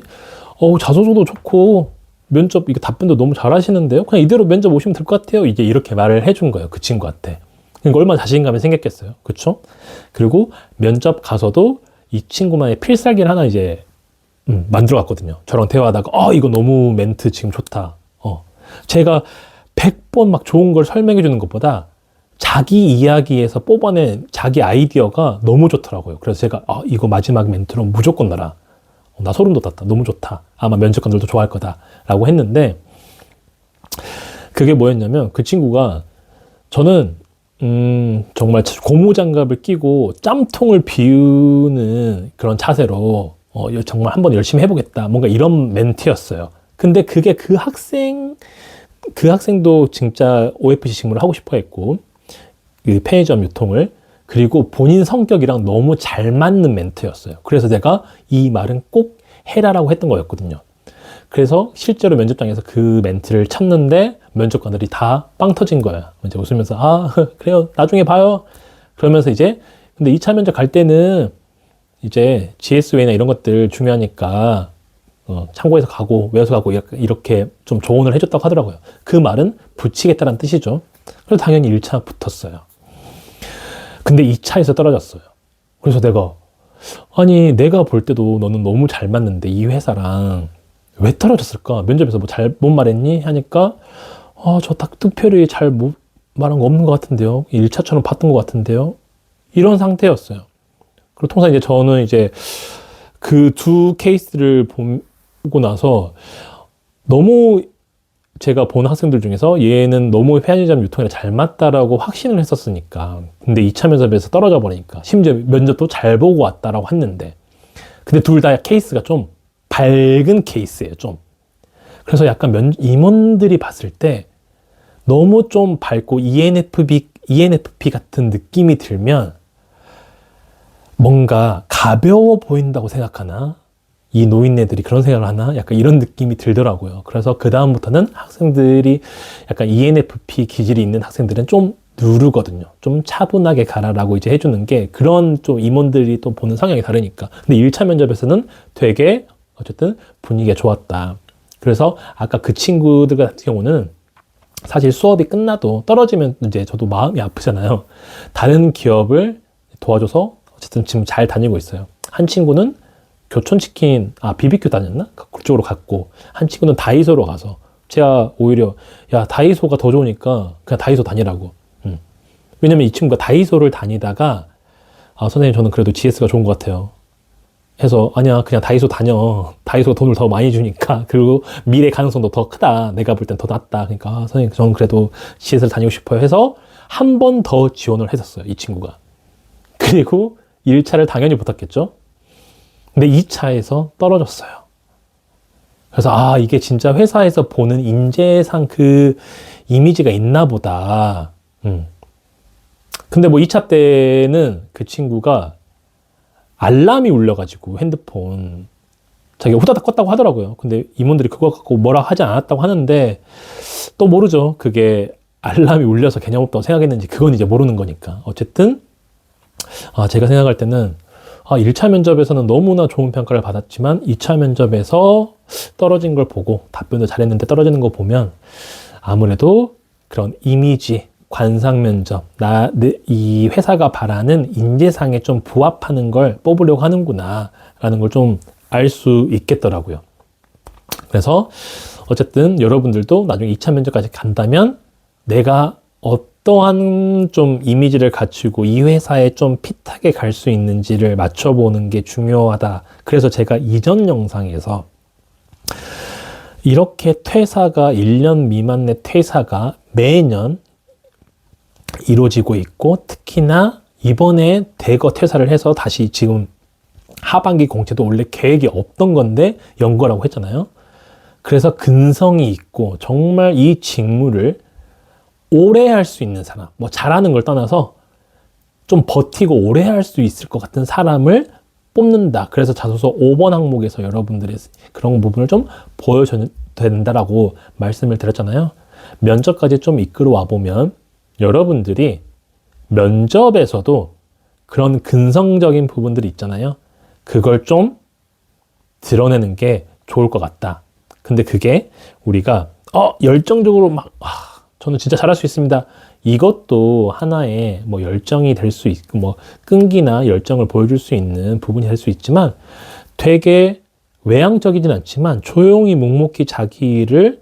자소서도 좋고 면접 이거 답변도 너무 잘하시는데요. 그냥 이대로 면접 오시면 될 것 같아요. 이제 이렇게 말을 해준 거예요. 그 친구한테. 그러니까 얼마나 자신감이 생겼겠어요. 그렇죠? 그리고 면접 가서도 이 친구만의 필살기를 하나 이제 만들어 갔거든요. 저랑 대화하다가 이거 너무 멘트 지금 좋다. 제가 100번 막 좋은 걸 설명해 주는 것보다 자기 이야기에서 뽑아낸 자기 아이디어가 너무 좋더라고요. 그래서 제가 이거 마지막 멘트로 무조건 넣어라. 나 소름 돋았다. 너무 좋다. 아마 면접관들도 좋아할 거다. 라고 했는데 그게 뭐였냐면 그 친구가 저는 정말 고무장갑을 끼고 짬통을 비우는 그런 자세로 정말 한번 열심히 해보겠다. 뭔가 이런 멘트였어요. 근데 그게 그 학생도 진짜 OFC 직무를 하고 싶어 했고, 그 편의점 유통을, 그리고 본인 성격이랑 너무 잘 맞는 멘트였어요. 그래서 내가 이 말은 꼭 해라라고 했던 거였거든요. 그래서 실제로 면접장에서 그 멘트를 찾는데 면접관들이 다 빵 터진 거야. 이제 웃으면서 그래요. 나중에 봐요. 그러면서 이제 근데 2차 면접 갈 때는 이제 GS웨이나 이런 것들 중요하니까 참고해서 가고 외워서 가고 이렇게 좀 조언을 해줬다고 하더라고요. 그 말은 붙이겠다는 뜻이죠. 그래서 당연히 1차 붙었어요. 근데 2차에서 떨어졌어요. 그래서 내가 볼 때도 너는 너무 잘 맞는데 이 회사랑 왜 떨어졌을까? 면접에서 뭐 잘못 말했니? 하니까 저 딱 특별히 잘 못 말한 거 없는 것 같은데요. 1차처럼 봤던 것 같은데요. 이런 상태였어요. 그리고 통상 이제 저는 이제 그 두 케이스를 보고 나서 너무 제가 본 학생들 중에서 얘는 너무 편의점 유통이랑 잘 맞다라고 확신을 했었으니까. 근데 2차 면접에서 떨어져 버리니까. 심지어 면접도 잘 보고 왔다라고 했는데. 근데 둘 다 케이스가 좀 밝은 케이스예요, 좀. 그래서 약간 임원들이 봤을 때 너무 좀 밝고 ENFP 같은 느낌이 들면 뭔가 가벼워 보인다고 생각하나? 이 노인네들이 그런 생각을 하나? 약간 이런 느낌이 들더라고요. 그래서 그다음부터는 학생들이 약간 ENFP 기질이 있는 학생들은 좀 누르거든요. 좀 차분하게 가라라고 이제 해주는 게 그런 좀 임원들이 또 보는 성향이 다르니까. 근데 1차 면접에서는 되게 어쨌든 분위기가 좋았다. 그래서 아까 그 친구들 같은 경우는 사실 수업이 끝나도 떨어지면 이제 저도 마음이 아프잖아요. 다른 기업을 도와줘서 어쨌든 지금 잘 다니고 있어요. 한 친구는 교촌치킨, BBQ 다녔나? 그쪽으로 갔고, 한 친구는 다이소로 가서, 제가 오히려, 다이소가 더 좋으니까 그냥 다이소 다니라고. 왜냐면 이 친구가 다이소를 다니다가, 선생님 저는 그래도 GS가 좋은 것 같아요. 해서, 아니야, 그냥 다이소 다녀. 다이소가 돈을 더 많이 주니까. 그리고 미래 가능성도 더 크다. 내가 볼 땐 더 낫다. 그러니까, 선생님, 저는 그래도 GS를 다니고 싶어요. 해서 한 번 더 지원을 했었어요. 이 친구가. 그리고 1차를 당연히 붙었겠죠. 근데 2차에서 떨어졌어요. 그래서 이게 진짜 회사에서 보는 인재상 그 이미지가 있나 보다. 근데 뭐 2차 때는 그 친구가 알람이 울려가지고 핸드폰 자기가 후다닥 껐다고 하더라고요. 근데 임원들이 그거 갖고 뭐라 하지 않았다고 하는데 또 모르죠. 그게 알람이 울려서 개념 없다고 생각했는지 그건 이제 모르는 거니까. 어쨌든 제가 생각할 때는 1차 면접에서는 너무나 좋은 평가를 받았지만 2차 면접에서 떨어진 걸 보고 답변도 잘했는데 떨어지는 거 보면 아무래도 그런 이미지, 관상 면접, 이 회사가 바라는 인재상에 좀 부합하는 걸 뽑으려고 하는구나 라는 걸 좀 알 수 있겠더라고요. 그래서 어쨌든 여러분들도 나중에 2차 면접까지 간다면 내가 어떠한 좀 이미지를 갖추고 이 회사에 좀 핏하게 갈 수 있는지를 맞춰보는 게 중요하다. 그래서 제가 이전 영상에서 이렇게 퇴사가 1년 미만 내 퇴사가 매년 이루어지고 있고 특히나 이번에 대거 퇴사를 해서 다시 지금 하반기 공채도 원래 계획이 없던 건데 연 거라고 했잖아요. 그래서 근성이 있고 정말 이 직무를 오래 할 수 있는 사람, 뭐 잘하는 걸 떠나서 좀 버티고 오래 할 수 있을 것 같은 사람을 뽑는다. 그래서 자소서 5번 항목에서 여러분들의 그런 부분을 좀 보여줘야 된다라고 말씀을 드렸잖아요. 면접까지 좀 이끌어와 보면 여러분들이 면접에서도 그런 근성적인 부분들이 있잖아요. 그걸 좀 드러내는 게 좋을 것 같다. 근데 그게 우리가 열정적으로 막 저는 진짜 잘할 수 있습니다. 이것도 하나의 뭐 열정이 될 수 있고 뭐 끈기나 열정을 보여줄 수 있는 부분이 될 수 있지만 되게 외향적이진 않지만 조용히 묵묵히 자기를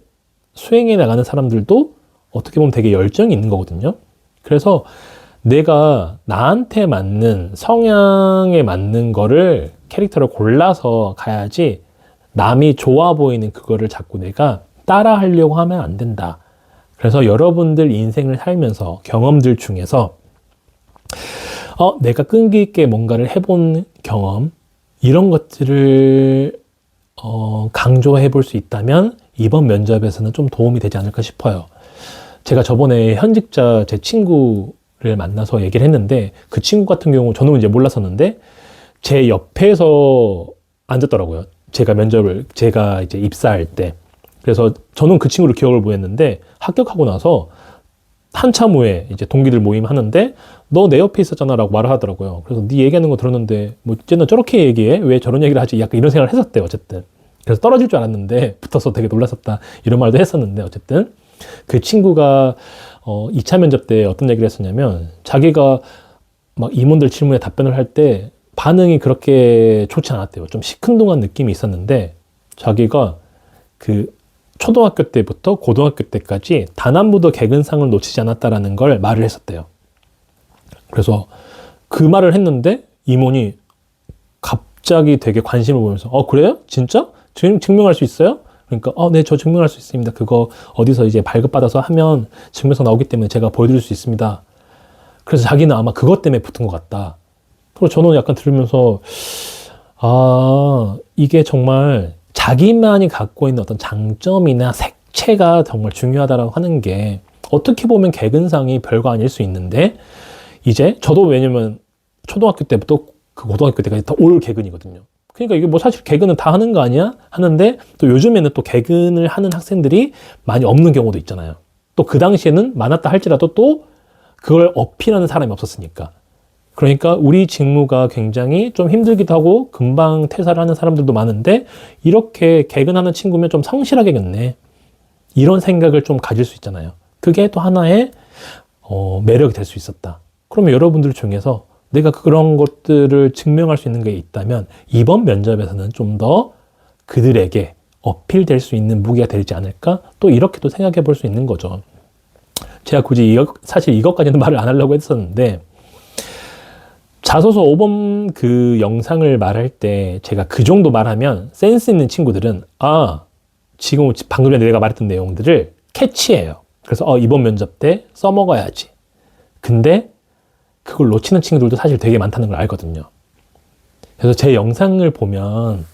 수행해 나가는 사람들도 어떻게 보면 되게 열정이 있는 거거든요. 그래서 내가 나한테 맞는 성향에 맞는 거를 캐릭터를 골라서 가야지 남이 좋아 보이는 그거를 자꾸 내가 따라 하려고 하면 안 된다. 그래서 여러분들 인생을 살면서 경험들 중에서 내가 끈기 있게 뭔가를 해본 경험 이런 것들을 강조해 볼 수 있다면 이번 면접에서는 좀 도움이 되지 않을까 싶어요. 제가 저번에 현직자 제 친구를 만나서 얘기를 했는데 그 친구 같은 경우 저는 이제 몰랐었는데 제 옆에서 앉았더라고요. 제가 이제 입사할 때. 그래서 저는 그 친구를 기억을 못했는데 합격하고 나서 한참 후에 이제 동기들 모임 하는데 너 내 옆에 있었잖아 라고 말을 하더라고요. 그래서 네 얘기하는 거 들었는데 뭐 쟤는 저렇게 얘기해? 왜 저런 얘기를 하지? 약간 이런 생각을 했었대요. 어쨌든. 그래서 떨어질 줄 알았는데 붙어서 되게 놀랐었다. 이런 말도 했었는데 어쨌든 그 친구가 2차 면접 때 어떤 얘기를 했었냐면 자기가 막 임원들 질문에 답변을 할 때 반응이 그렇게 좋지 않았대요. 좀 시큰둥한 느낌이 있었는데 자기가 그 초등학교 때부터 고등학교 때까지 단 한 번도 개근상을 놓치지 않았다라는 걸 말을 했었대요. 그래서 그 말을 했는데 임원이 갑자기 되게 관심을 보면서 그래요? 진짜? 증명할 수 있어요? 그러니까 네, 저 증명할 수 있습니다. 그거 어디서 이제 발급받아서 하면 증명서 나오기 때문에 제가 보여드릴 수 있습니다. 그래서 자기는 아마 그것 때문에 붙은 것 같다. 그리고 저는 약간 들으면서 이게 정말 자기만이 갖고 있는 어떤 장점이나 색채가 정말 중요하다고 하는 게 어떻게 보면 개근상이 별거 아닐 수 있는데 이제 저도 왜냐면 초등학교 때부터 그 고등학교 때까지 다 올 개근이거든요. 그러니까 이게 뭐 사실 개근은 다 하는 거 아니야? 하는데 또 요즘에는 또 개근을 하는 학생들이 많이 없는 경우도 있잖아요. 또 그 당시에는 많았다 할지라도 또 그걸 어필하는 사람이 없었으니까. 그러니까 우리 직무가 굉장히 좀 힘들기도 하고 금방 퇴사를 하는 사람들도 많은데 이렇게 개근하는 친구면 좀 성실하겠네. 이런 생각을 좀 가질 수 있잖아요. 그게 또 하나의 매력이 될 수 있었다. 그러면 여러분들 중에서 내가 그런 것들을 증명할 수 있는 게 있다면 이번 면접에서는 좀 더 그들에게 어필될 수 있는 무기가 되지 않을까? 또 이렇게도 생각해 볼 수 있는 거죠. 제가 굳이 사실 이것까지는 말을 안 하려고 했었는데 자소서 5번 그 영상을 말할 때 제가 그 정도 말하면 센스 있는 친구들은 지금 방금 전에 내가 말했던 내용들을 캐치해요. 그래서 이번 면접 때 써먹어야지. 근데 그걸 놓치는 친구들도 사실 되게 많다는 걸 알거든요. 그래서 제 영상을 보면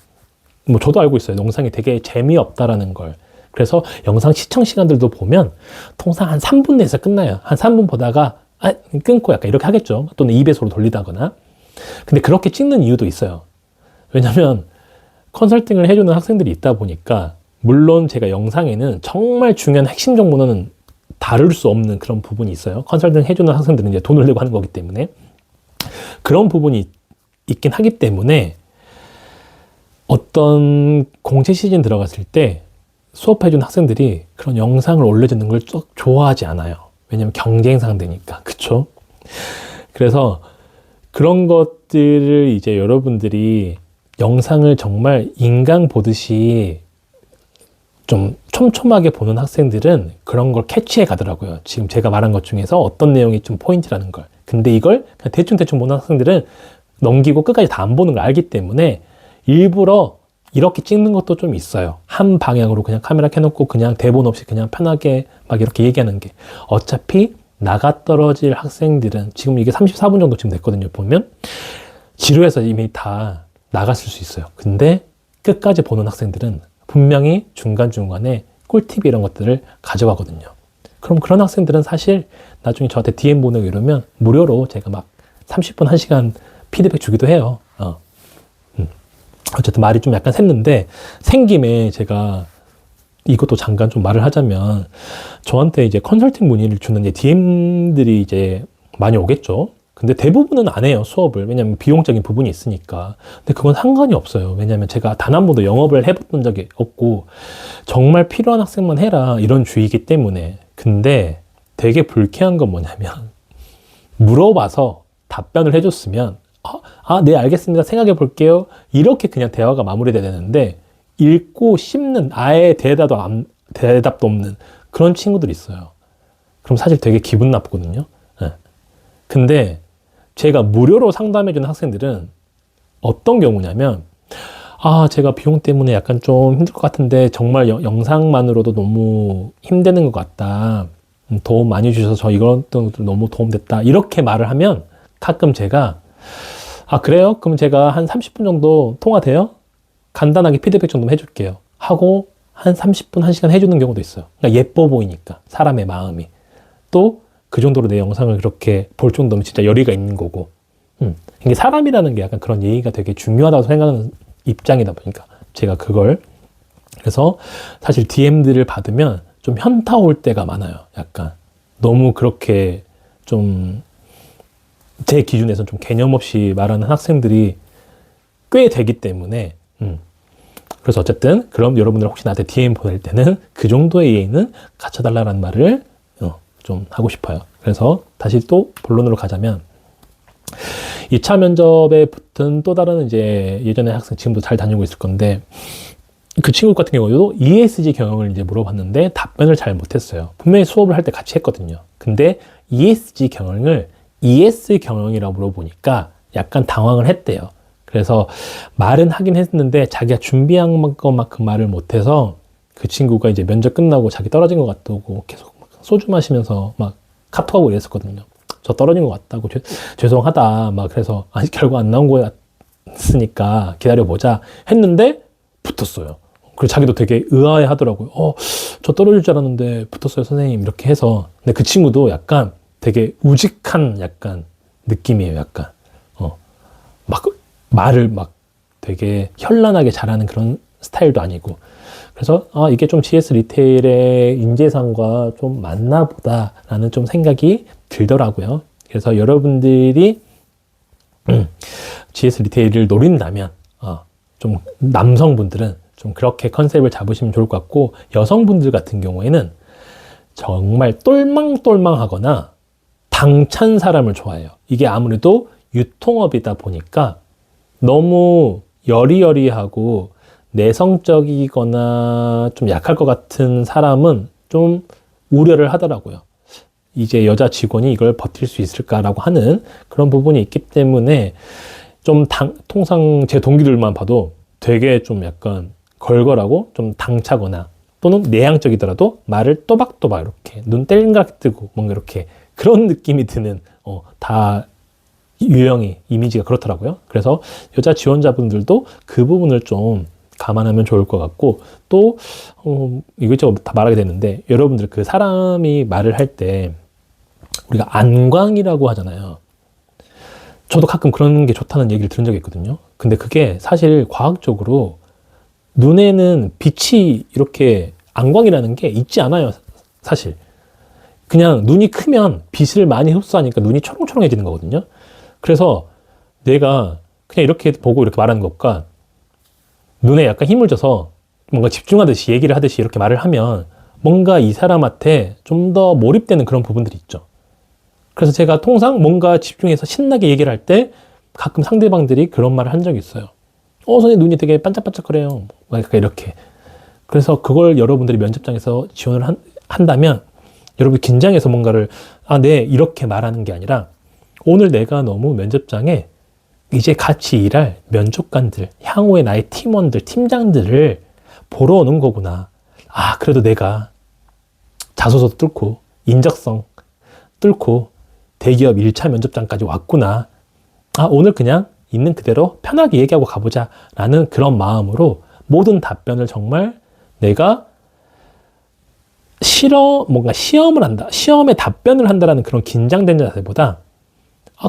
뭐 저도 알고 있어요. 영상이 되게 재미없다라는 걸. 그래서 영상 시청 시간들도 보면 통상 한 3분 내에서 끝나요. 한 3분 보다가 끊고 약간 이렇게 하겠죠. 또는 2배속으로 돌리다거나. 근데 그렇게 찍는 이유도 있어요. 왜냐면 컨설팅을 해주는 학생들이 있다 보니까 물론 제가 영상에는 정말 중요한 핵심 정보는 다룰 수 없는 그런 부분이 있어요. 컨설팅 해주는 학생들은 이제 돈을 내고 하는 거기 때문에 그런 부분이 있긴 하기 때문에 어떤 공채 시즌 들어갔을 때 수업해준 학생들이 그런 영상을 올려주는 걸 썩 좋아하지 않아요. 왜냐면 경쟁 상대니까. 그쵸? 그래서 그런 것들을 이제 여러분들이 영상을 정말 인강 보듯이 좀 촘촘하게 보는 학생들은 그런 걸 캐치해 가더라고요. 지금 제가 말한 것 중에서 어떤 내용이 좀 포인트라는 걸. 근데 이걸 그냥 대충 보는 학생들은 넘기고 끝까지 다 안 보는 걸 알기 때문에 일부러 이렇게 찍는 것도 좀 있어요. 한 방향으로 그냥 카메라 켜놓고 그냥 대본 없이 그냥 편하게 막 이렇게 얘기하는 게 어차피 나가 떨어질 학생들은 지금 이게 34분 정도 지금 됐거든요. 보면 지루해서 이미 다 나갔을 수 있어요. 근데 끝까지 보는 학생들은 분명히 중간중간에 꿀팁 이런 것들을 가져가거든요. 그럼 그런 학생들은 사실 나중에 저한테 DM 보내고 이러면 무료로 제가 막 30분, 1시간 피드백 주기도 해요. 어쨌든 말이 좀 약간 샜는데, 생김에 제가 이것도 잠깐 좀 말을 하자면, 저한테 이제 컨설팅 문의를 주는 DM들이 이제 많이 오겠죠. 근데 대부분은 안 해요, 수업을. 왜냐면 비용적인 부분이 있으니까. 근데 그건 상관이 없어요. 왜냐면 제가 단 한 번도 영업을 해본 적이 없고, 정말 필요한 학생만 해라, 이런 주의이기 때문에. 근데 되게 불쾌한 건 뭐냐면, 물어봐서 답변을 해줬으면, 네, 알겠습니다. 생각해 볼게요. 이렇게 그냥 대화가 마무리돼야 되는데, 읽고 씹는, 아예 대답도 없는 그런 친구들이 있어요. 그럼 사실 되게 기분 나쁘거든요. 네. 근데 제가 무료로 상담해주는 학생들은 어떤 경우냐면, 제가 비용 때문에 약간 좀 힘들 것 같은데, 정말 영상만으로도 너무 힘드는 것 같다. 도움 많이 주셔서 저 이런 것도 너무 도움됐다. 이렇게 말을 하면 가끔 제가, 그래요? 그럼 제가 한 30분 정도 통화돼요? 간단하게 피드백 정도 해줄게요. 하고 한 30분, 1시간 해주는 경우도 있어요. 그러니까 예뻐 보이니까, 사람의 마음이. 또 그 정도로 내 영상을 그렇게 볼 정도면 진짜 열의가 있는 거고. 이게 사람이라는 게 약간 그런 예의가 되게 중요하다고 생각하는 입장이다 보니까 제가 그걸, 그래서 사실 DM들을 받으면 좀 현타 올 때가 많아요. 약간 너무 그렇게 좀 제 기준에서 좀 개념 없이 말하는 학생들이 꽤 되기 때문에, 그래서 어쨌든 그럼 여러분들 혹시 나한테 DM 보낼 때는 그 정도의 예의는 갖춰달라는 말을 좀 하고 싶어요. 그래서 다시 또 본론으로 가자면, 2차 면접에 붙은 또 다른 이제 예전에 학생, 지금도 잘 다니고 있을 건데, 그 친구 같은 경우도 ESG 경영을 이제 물어봤는데 답변을 잘 못했어요. 분명히 수업을 할 때 같이 했거든요. 근데 ESG 경영을 ES 경영이라고 물어보니까 약간 당황을 했대요. 그래서 말은 하긴 했는데 자기가 준비한 것만큼 말을 못해서, 그 친구가 이제 면접 끝나고 자기 떨어진 것 같다고 계속 소주 마시면서 막 카톡하고 이랬었거든요. 저 떨어진 것 같다고, 죄송하다, 막. 그래서 아직 결과 안 나온 거였으니까 기다려보자 했는데 붙었어요. 그리고 자기도 되게 의아해 하더라고요. 저 떨어질 줄 알았는데 붙었어요, 선생님. 이렇게 해서. 근데 그 친구도 약간 되게 우직한 약간 느낌이에요. 약간 막 말을 막 되게 현란하게 잘하는 그런 스타일도 아니고. 그래서 이게 좀 GS 리테일의 인재상과 좀 맞나 보다라는 좀 생각이 들더라고요. 그래서 여러분들이 GS 리테일을 노린다면 좀 남성분들은 좀 그렇게 컨셉을 잡으시면 좋을 것 같고, 여성분들 같은 경우에는 정말 똘망똘망하거나 당찬 사람을 좋아해요. 이게 아무래도 유통업이다 보니까 너무 여리여리하고 내성적이거나 좀 약할 것 같은 사람은 좀 우려를 하더라고요. 이제 여자 직원이 이걸 버틸 수 있을까라고 하는 그런 부분이 있기 때문에, 좀 통상 제 동기들만 봐도 되게 좀 약간 걸걸하고 좀 당차거나, 또는 내향적이더라도 말을 또박또박 이렇게 눈 땡그랗게 뜨고 뭔가 이렇게 그런 느낌이 드는, 다 유형이, 이미지가 그렇더라고요. 그래서 여자 지원자분들도 그 부분을 좀 감안하면 좋을 것 같고, 또 이것저것 다 말하게 되는데, 여러분들 그 사람이 말을 할 때 우리가 안광이라고 하잖아요. 저도 가끔 그런 게 좋다는 얘기를 들은 적이 있거든요. 근데 그게 사실 과학적으로 눈에는 빛이 이렇게, 안광이라는 게 있지 않아요, 사실. 그냥 눈이 크면 빛을 많이 흡수하니까 눈이 초롱초롱해지는 거거든요. 그래서 내가 그냥 이렇게 보고 이렇게 말하는 것과 눈에 약간 힘을 줘서 뭔가 집중하듯이 얘기를 하듯이 이렇게 말을 하면 뭔가 이 사람한테 좀 더 몰입되는 그런 부분들이 있죠. 그래서 제가 통상 뭔가 집중해서 신나게 얘기를 할 때 가끔 상대방들이 그런 말을 한 적이 있어요. 선생님 눈이 되게 반짝반짝거려요. 그러니까 이렇게. 그래서 그걸 여러분들이 면접장에서 지원을 한다면, 여러분이 긴장해서 뭔가를 네, 이렇게 말하는 게 아니라, 오늘 내가 너무 면접장에 이제 같이 일할 면접관들, 향후에 나의 팀원들, 팀장들을 보러 오는 거구나. 그래도 내가 자소서도 뚫고 인적성 뚫고 대기업 1차 면접장까지 왔구나. 오늘 그냥 있는 그대로 편하게 얘기하고 가보자 라는 그런 마음으로 모든 답변을 정말 내가 뭔가 시험을 한다, 시험에 답변을 한다라는 그런 긴장된 자세보다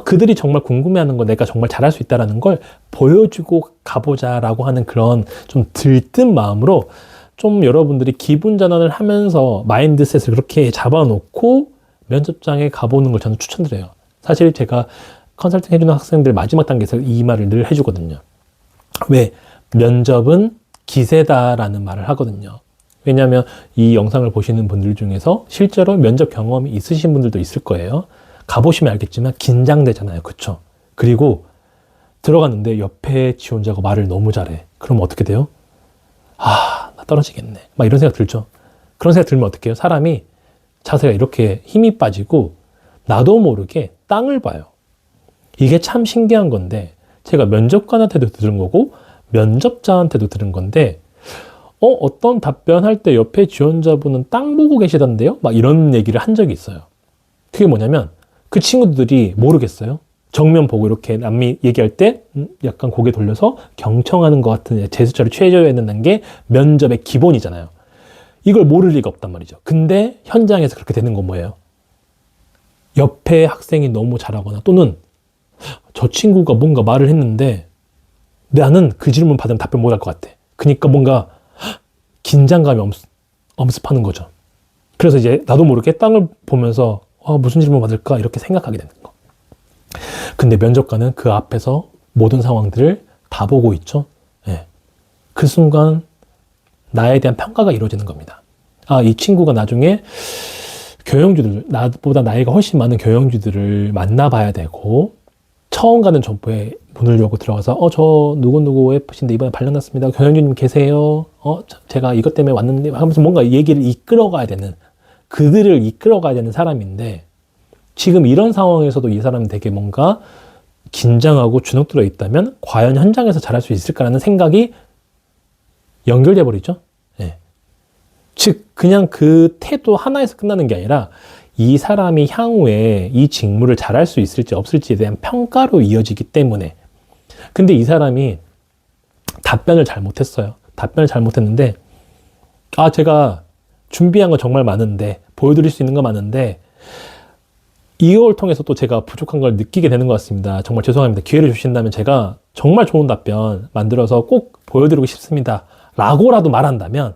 그들이 정말 궁금해하는 거 내가 정말 잘할 수 있다라는 걸 보여주고 가보자라고 하는 그런 좀 들뜬 마음으로 좀 여러분들이 기분 전환을 하면서 마인드셋을 그렇게 잡아놓고 면접장에 가보는 걸 저는 추천드려요. 사실 제가 컨설팅 해주는 학생들 마지막 단계에서 이 말을 늘 해주거든요. 왜? 면접은 기세다라는 말을 하거든요. 왜냐하면 이 영상을 보시는 분들 중에서 실제로 면접 경험이 있으신 분들도 있을 거예요. 가보시면 알겠지만 긴장되잖아요. 그쵸? 그리고 들어갔는데 옆에 지원자가 말을 너무 잘해. 그럼 어떻게 돼요? 나 떨어지겠네. 막 이런 생각 들죠? 그런 생각 들면 어떡해요? 사람이 자세가 이렇게 힘이 빠지고 나도 모르게 땅을 봐요. 이게 참 신기한 건데 제가 면접관한테도 들은 거고 면접자한테도 들은 건데 어떤 답변할 때 옆에 지원자분은 땅 보고 계시던데요? 막 이런 얘기를 한 적이 있어요. 그게 뭐냐면 그 친구들이 모르겠어요. 정면 보고 이렇게 남이 얘기할 때 약간 고개 돌려서 경청하는 것 같은 제스처를 취해줘야 된다는 게 면접의 기본이잖아요. 이걸 모를 리가 없단 말이죠. 근데 현장에서 그렇게 되는 건 뭐예요? 옆에 학생이 너무 잘하거나 또는 저 친구가 뭔가 말을 했는데 나는 그 질문 받으면 답변 못 할 것 같아. 그러니까 뭔가 긴장감이 엄습하는 거죠. 그래서 이제 나도 모르게 땅을 보면서 무슨 질문 받을까 이렇게 생각하게 되는 거. 근데 면접관은 그 앞에서 모든 상황들을 다 보고 있죠. 네. 그 순간 나에 대한 평가가 이루어지는 겁니다. 이 친구가 나중에 교영주들, 나보다 나이가 훨씬 많은 교영주들을 만나봐야 되고 처음 가는 점포에 문을 열고 들어가서 저 누구누구 FC인데 이번에 발령났습니다. 교영주님 계세요? 제가 이것 때문에 왔는데 하면서 뭔가 얘기를 이끌어가야 되는, 그들을 이끌어가야 되는 사람인데 지금 이런 상황에서도 이 사람은 되게 뭔가 긴장하고 주눅들어 있다면 과연 현장에서 잘할 수 있을까라는 생각이 연결돼 버리죠. 네. 즉 그냥 그 태도 하나에서 끝나는 게 아니라 이 사람이 향후에 이 직무를 잘할 수 있을지 없을지에 대한 평가로 이어지기 때문에. 근데 이 사람이 답변을 잘못했어요. 답변을 잘못했는데 제가 준비한 거 정말 많은데 보여드릴 수 있는 거 많은데 이걸 통해서 또 제가 부족한 걸 느끼게 되는 것 같습니다. 정말 죄송합니다. 기회를 주신다면 제가 정말 좋은 답변 만들어서 꼭 보여드리고 싶습니다. 라고라도 말한다면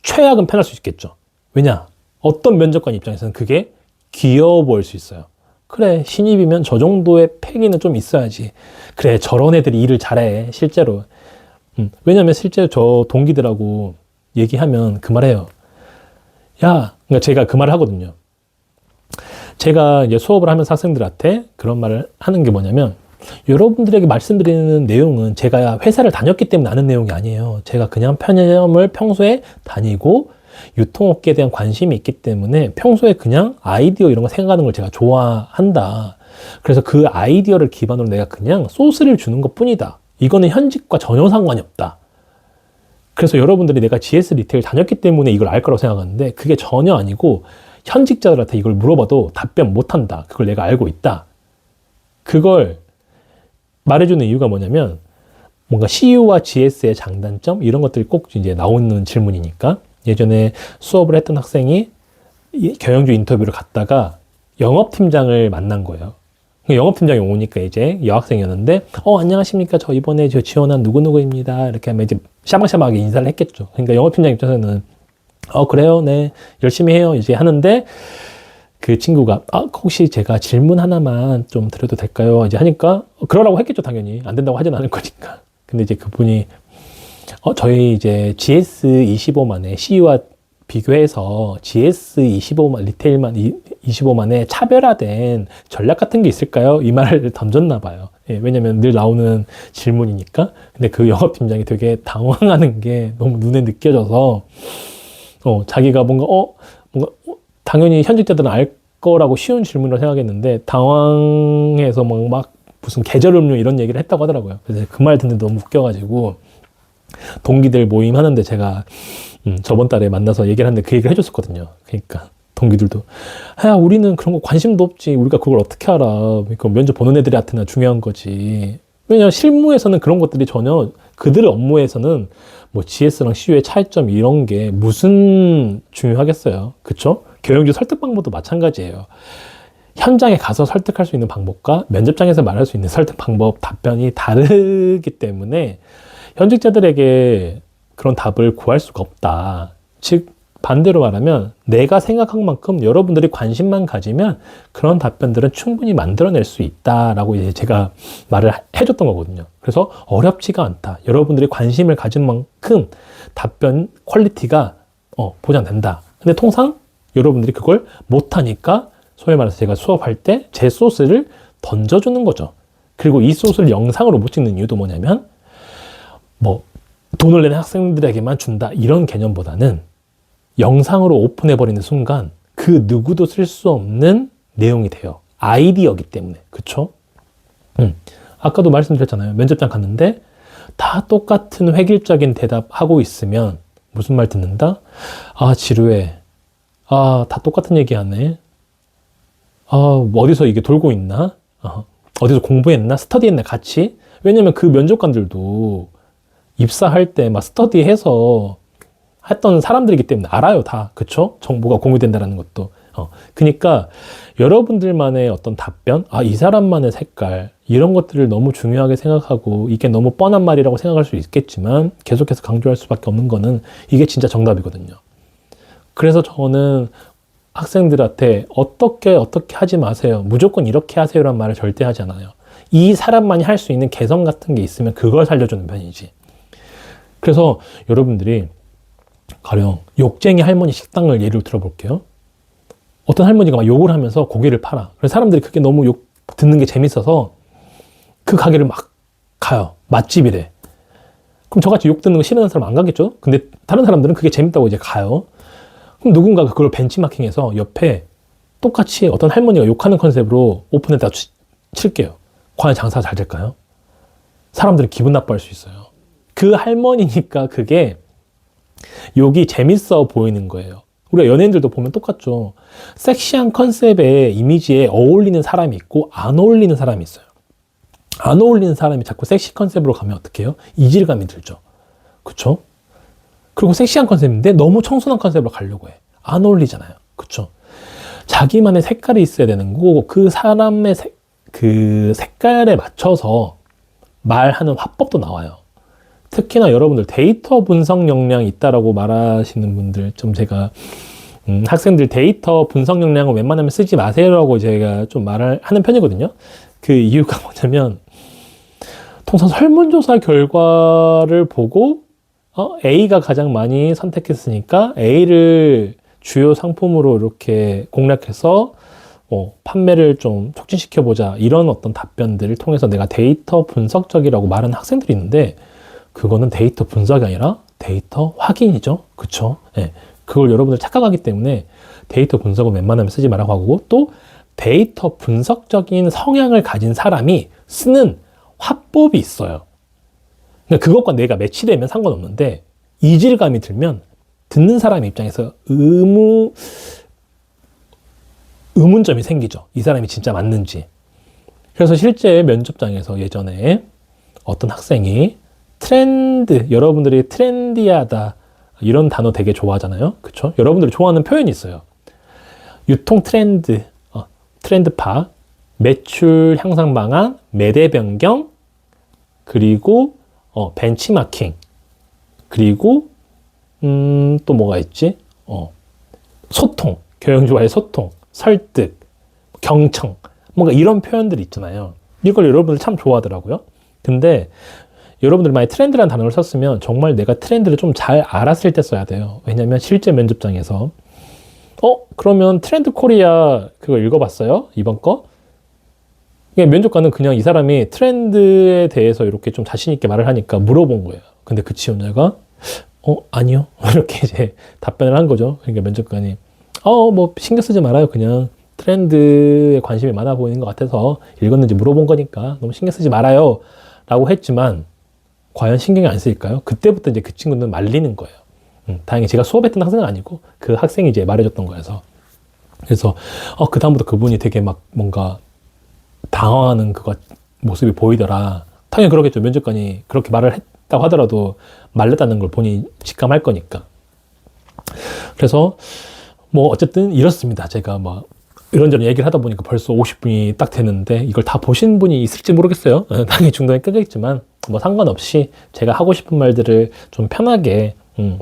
최악은 편할 수 있겠죠. 왜냐? 어떤 면접관 입장에서는 그게 귀여워 보일 수 있어요. 그래, 신입이면 저 정도의 패기는 좀 있어야지. 그래, 저런 애들이 일을 잘해, 실제로. 왜냐면 실제 저 동기들하고 얘기하면 그 말해요. 그러니까 제가 그 말을 하거든요. 제가 이제 수업을 하면서 학생들한테 그런 말을 하는 게 뭐냐면, 여러분들에게 말씀드리는 내용은 제가 회사를 다녔기 때문에 아는 내용이 아니에요. 제가 그냥 편의점을 평소에 다니고 유통업계에 대한 관심이 있기 때문에 평소에 그냥 아이디어 이런 거 생각하는 걸 제가 좋아한다. 그래서 그 아이디어를 기반으로 내가 그냥 소스를 주는 것 뿐이다. 이거는 현직과 전혀 상관이 없다. 그래서 여러분들이 내가 GS 리테일 다녔기 때문에 이걸 알 거라고 생각하는데 그게 전혀 아니고 현직자들한테 이걸 물어봐도 답변 못 한다. 그걸 내가 알고 있다. 그걸 말해주는 이유가 뭐냐면 뭔가 CU와 GS의 장단점 이런 것들이 꼭 이제 나오는 질문이니까. 예전에 수업을 했던 학생이 경영주 인터뷰를 갔다가 영업팀장을 만난 거예요. 영업팀장이 오니까 이제 여학생이었는데 안녕하십니까, 저 이번에 저 지원한 누구누구입니다 이렇게 하면 이제 샤방샤방하게 인사를 했겠죠. 그러니까 영업팀장 입장에서는 그래요, 네, 열심히 해요 이제 하는데 그 친구가 혹시 제가 질문 하나만 좀 드려도 될까요 이제 하니까 그러라고 했겠죠. 당연히 안 된다고 하진 않을 거니까. 근데 이제 그분이 저희 이제 GS25만의 CU와 비교해서 GS25만, 리테일만 25만의 차별화된 전략 같은 게 있을까요? 이 말을 던졌나 봐요. 왜냐면 늘 나오는 질문이니까. 근데 그 영업팀장이 되게 당황하는 게 너무 눈에 느껴져서, 자기가 뭔가 당연히 현직자들은 알 거라고 쉬운 질문을 생각했는데, 당황해서 막 무슨 계절 음료 이런 얘기를 했다고 하더라고요. 그래서 그 말 듣는데 너무 웃겨가지고, 동기들 모임 하는데 제가 저번 달에 만나서 얘기를 하는데 그 얘기를 해줬었거든요. 그러니까 동기들도 우리는 그런 거 관심도 없지, 우리가 그걸 어떻게 알아, 그러니까 면접 보는 애들한테나 중요한 거지. 왜냐면 실무에서는 그런 것들이 전혀 그들의 업무에서는 뭐 GS랑 CU의 차이점 이런 게 무슨 중요하겠어요. 그쵸? 경영주 설득 방법도 마찬가지예요. 현장에 가서 설득할 수 있는 방법과 면접장에서 말할 수 있는 설득 방법, 답변이 다르기 때문에 현직자들에게 그런 답을 구할 수가 없다. 즉, 반대로 말하면 내가 생각한 만큼 여러분들이 관심만 가지면 그런 답변들은 충분히 만들어낼 수 있다라고 이제 제가 말을 해줬던 거거든요. 그래서 어렵지가 않다. 여러분들이 관심을 가진 만큼 답변 퀄리티가 보장된다. 근데 통상 여러분들이 그걸 못하니까 소위 말해서 제가 수업할 때 제 소스를 던져주는 거죠. 그리고 이 소스를 영상으로 못 찍는 이유도 뭐냐면 뭐 돈을 내는 학생들에게만 준다 이런 개념보다는 영상으로 오픈해버리는 순간 그 누구도 쓸 수 없는 내용이 돼요. 아이디어기 때문에. 그쵸? 아까도 말씀드렸잖아요. 면접장 갔는데 다 똑같은 획일적인 대답하고 있으면 무슨 말 듣는다? 아, 지루해. 아, 다 똑같은 얘기하네. 아, 어디서 이게 돌고 있나? 어디서 공부했나? 스터디했나? 같이? 왜냐면 그 면접관들도 입사할 때 막 스터디해서 했던 사람들이기 때문에 알아요, 다. 그쵸? 정보가 공유된다는 것도. 그러니까 여러분들만의 어떤 답변, 이 사람만의 색깔, 이런 것들을 너무 중요하게 생각하고 이게 너무 뻔한 말이라고 생각할 수 있겠지만 계속해서 강조할 수밖에 없는 거는 이게 진짜 정답이거든요. 그래서 저는 학생들한테 어떻게 하지 마세요. 무조건 이렇게 하세요란 말을 절대 하지 않아요. 이 사람만이 할 수 있는 개성 같은 게 있으면 그걸 살려주는 편이지. 그래서 여러분들이 가령 욕쟁이 할머니 식당을 예를 들어볼게요. 어떤 할머니가 막 욕을 하면서 고기를 팔아. 그래서 사람들이 그게 너무 욕 듣는 게 재밌어서 그 가게를 막 가요. 맛집이래. 그럼 저같이 욕 듣는 거 싫어하는 사람 안 가겠죠? 근데 다른 사람들은 그게 재밌다고 이제 가요. 그럼 누군가가 그걸 벤치마킹해서 옆에 똑같이 어떤 할머니가 욕하는 컨셉으로 오픈에다 칠게요. 과연 장사가 잘 될까요? 사람들이 기분 나빠할 수 있어요. 그 할머니니까 그게 욕이 재밌어 보이는 거예요. 우리가 연예인들도 보면 똑같죠. 섹시한 컨셉의 이미지에 어울리는 사람이 있고 안 어울리는 사람이 있어요. 안 어울리는 사람이 자꾸 섹시 컨셉으로 가면 어떻게 해요? 이질감이 들죠. 그쵸? 그리고 섹시한 컨셉인데 너무 청순한 컨셉으로 가려고 해. 안 어울리잖아요. 그쵸? 자기만의 색깔이 있어야 되는 거고 그 사람의 그 색깔에 맞춰서 말하는 화법도 나와요. 특히나 여러분들 데이터 분석 역량이 있다라고 말하시는 분들 좀 제가 학생들 데이터 분석 역량을 웬만하면 쓰지 마세요라고 제가 좀 말을 하는 편이거든요. 그 이유가 뭐냐면 통상 설문조사 결과를 보고 A가 가장 많이 선택했으니까 A를 주요 상품으로 이렇게 공략해서 판매를 좀 촉진시켜보자 이런 어떤 답변들을 통해서 내가 데이터 분석적이라고 말하는 학생들이 있는데 그거는 데이터 분석이 아니라 데이터 확인이죠. 그쵸? 네. 그걸 여러분들 착각하기 때문에 데이터 분석은 웬만하면 쓰지 말라고 하고 또 데이터 분석적인 성향을 가진 사람이 쓰는 화법이 있어요. 그러니까 그것과 내가 매치되면 상관없는데 이질감이 들면 듣는 사람 입장에서 의문점이 생기죠. 이 사람이 진짜 맞는지. 그래서 실제 면접장에서 예전에 어떤 학생이 트렌드, 여러분들이 트렌디하다 이런 단어 되게 좋아하잖아요. 그쵸? 여러분들이 좋아하는 표현이 있어요. 유통 트렌드, 트렌드파, 매출 향상 방안, 매대 변경, 그리고 벤치마킹, 그리고 또 뭐가 있지? 소통, 경영주와의 소통, 설득, 경청, 뭔가 이런 표현들이 있잖아요. 이걸 여러분들 참 좋아하더라고요. 근데 여러분들 만약 트렌드라는 단어를 썼으면 정말 내가 트렌드를 좀 잘 알았을 때 써야 돼요. 왜냐면 실제 면접장에서 그러면 트렌드 코리아 그거 읽어봤어요? 이번 거? 면접관은 그냥 이 사람이 트렌드에 대해서 이렇게 좀 자신 있게 말을 하니까 물어본 거예요. 근데 그 지원자가 아니요. 이렇게 이제 답변을 한 거죠. 그러니까 면접관이 뭐 신경 쓰지 말아요. 그냥 트렌드에 관심이 많아 보이는 것 같아서 읽었는지 물어본 거니까 너무 신경 쓰지 말아요. 라고 했지만 과연 신경이 안 쓰일까요? 그때부터 이제 그 친구는 말리는 거예요. 다행히 제가 수업했던 학생은 아니고 그 학생이 이제 말해줬던 거여서. 그래서 그다음부터 그분이 되게 막 뭔가 당황하는 모습이 보이더라. 당연히 그러겠죠. 면접관이 그렇게 말을 했다고 하더라도 말렸다는 걸 본인이 직감할 거니까. 그래서 뭐 어쨌든 이렇습니다. 제가 뭐 이런저런 얘기를 하다 보니까 벌써 50분이 딱 됐는데 이걸 다 보신 분이 있을지 모르겠어요. 당연히 중간에 끊겼지만 뭐 상관없이 제가 하고 싶은 말들을 좀 편하게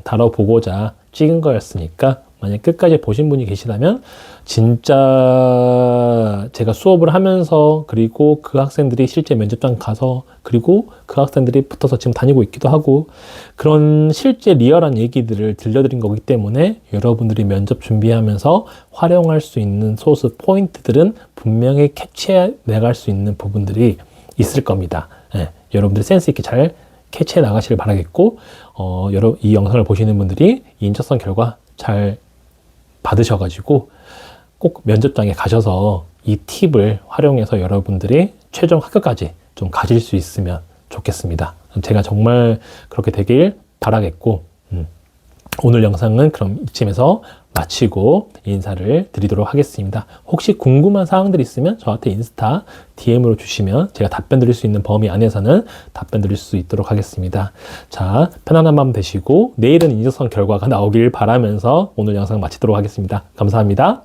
다뤄보고자 찍은 거였으니까 만약 끝까지 보신 분이 계시다면 진짜 제가 수업을 하면서 그리고 그 학생들이 실제 면접장 가서 그리고 그 학생들이 붙어서 지금 다니고 있기도 하고 그런 실제 리얼한 얘기들을 들려드린 거기 때문에 여러분들이 면접 준비하면서 활용할 수 있는 소스 포인트들은 분명히 캐치해 나갈 수 있는 부분들이 있을 겁니다. 예, 여러분들 센스 있게 잘 캐치해 나가시길 바라겠고 이 영상을 보시는 분들이 인적성 결과 잘 받으셔가지고 꼭 면접장에 가셔서 이 팁을 활용해서 여러분들이 최종 합격까지 좀 가질 수 있으면 좋겠습니다. 제가 정말 그렇게 되길 바라겠고 오늘 영상은 그럼 이쯤에서 마치고 인사를 드리도록 하겠습니다. 혹시 궁금한 사항들 있으면 저한테 인스타 DM으로 주시면 제가 답변 드릴 수 있는 범위 안에서는 답변 드릴 수 있도록 하겠습니다. 자, 편안한 밤 되시고 내일은 인적성 결과가 나오길 바라면서 오늘 영상 마치도록 하겠습니다. 감사합니다.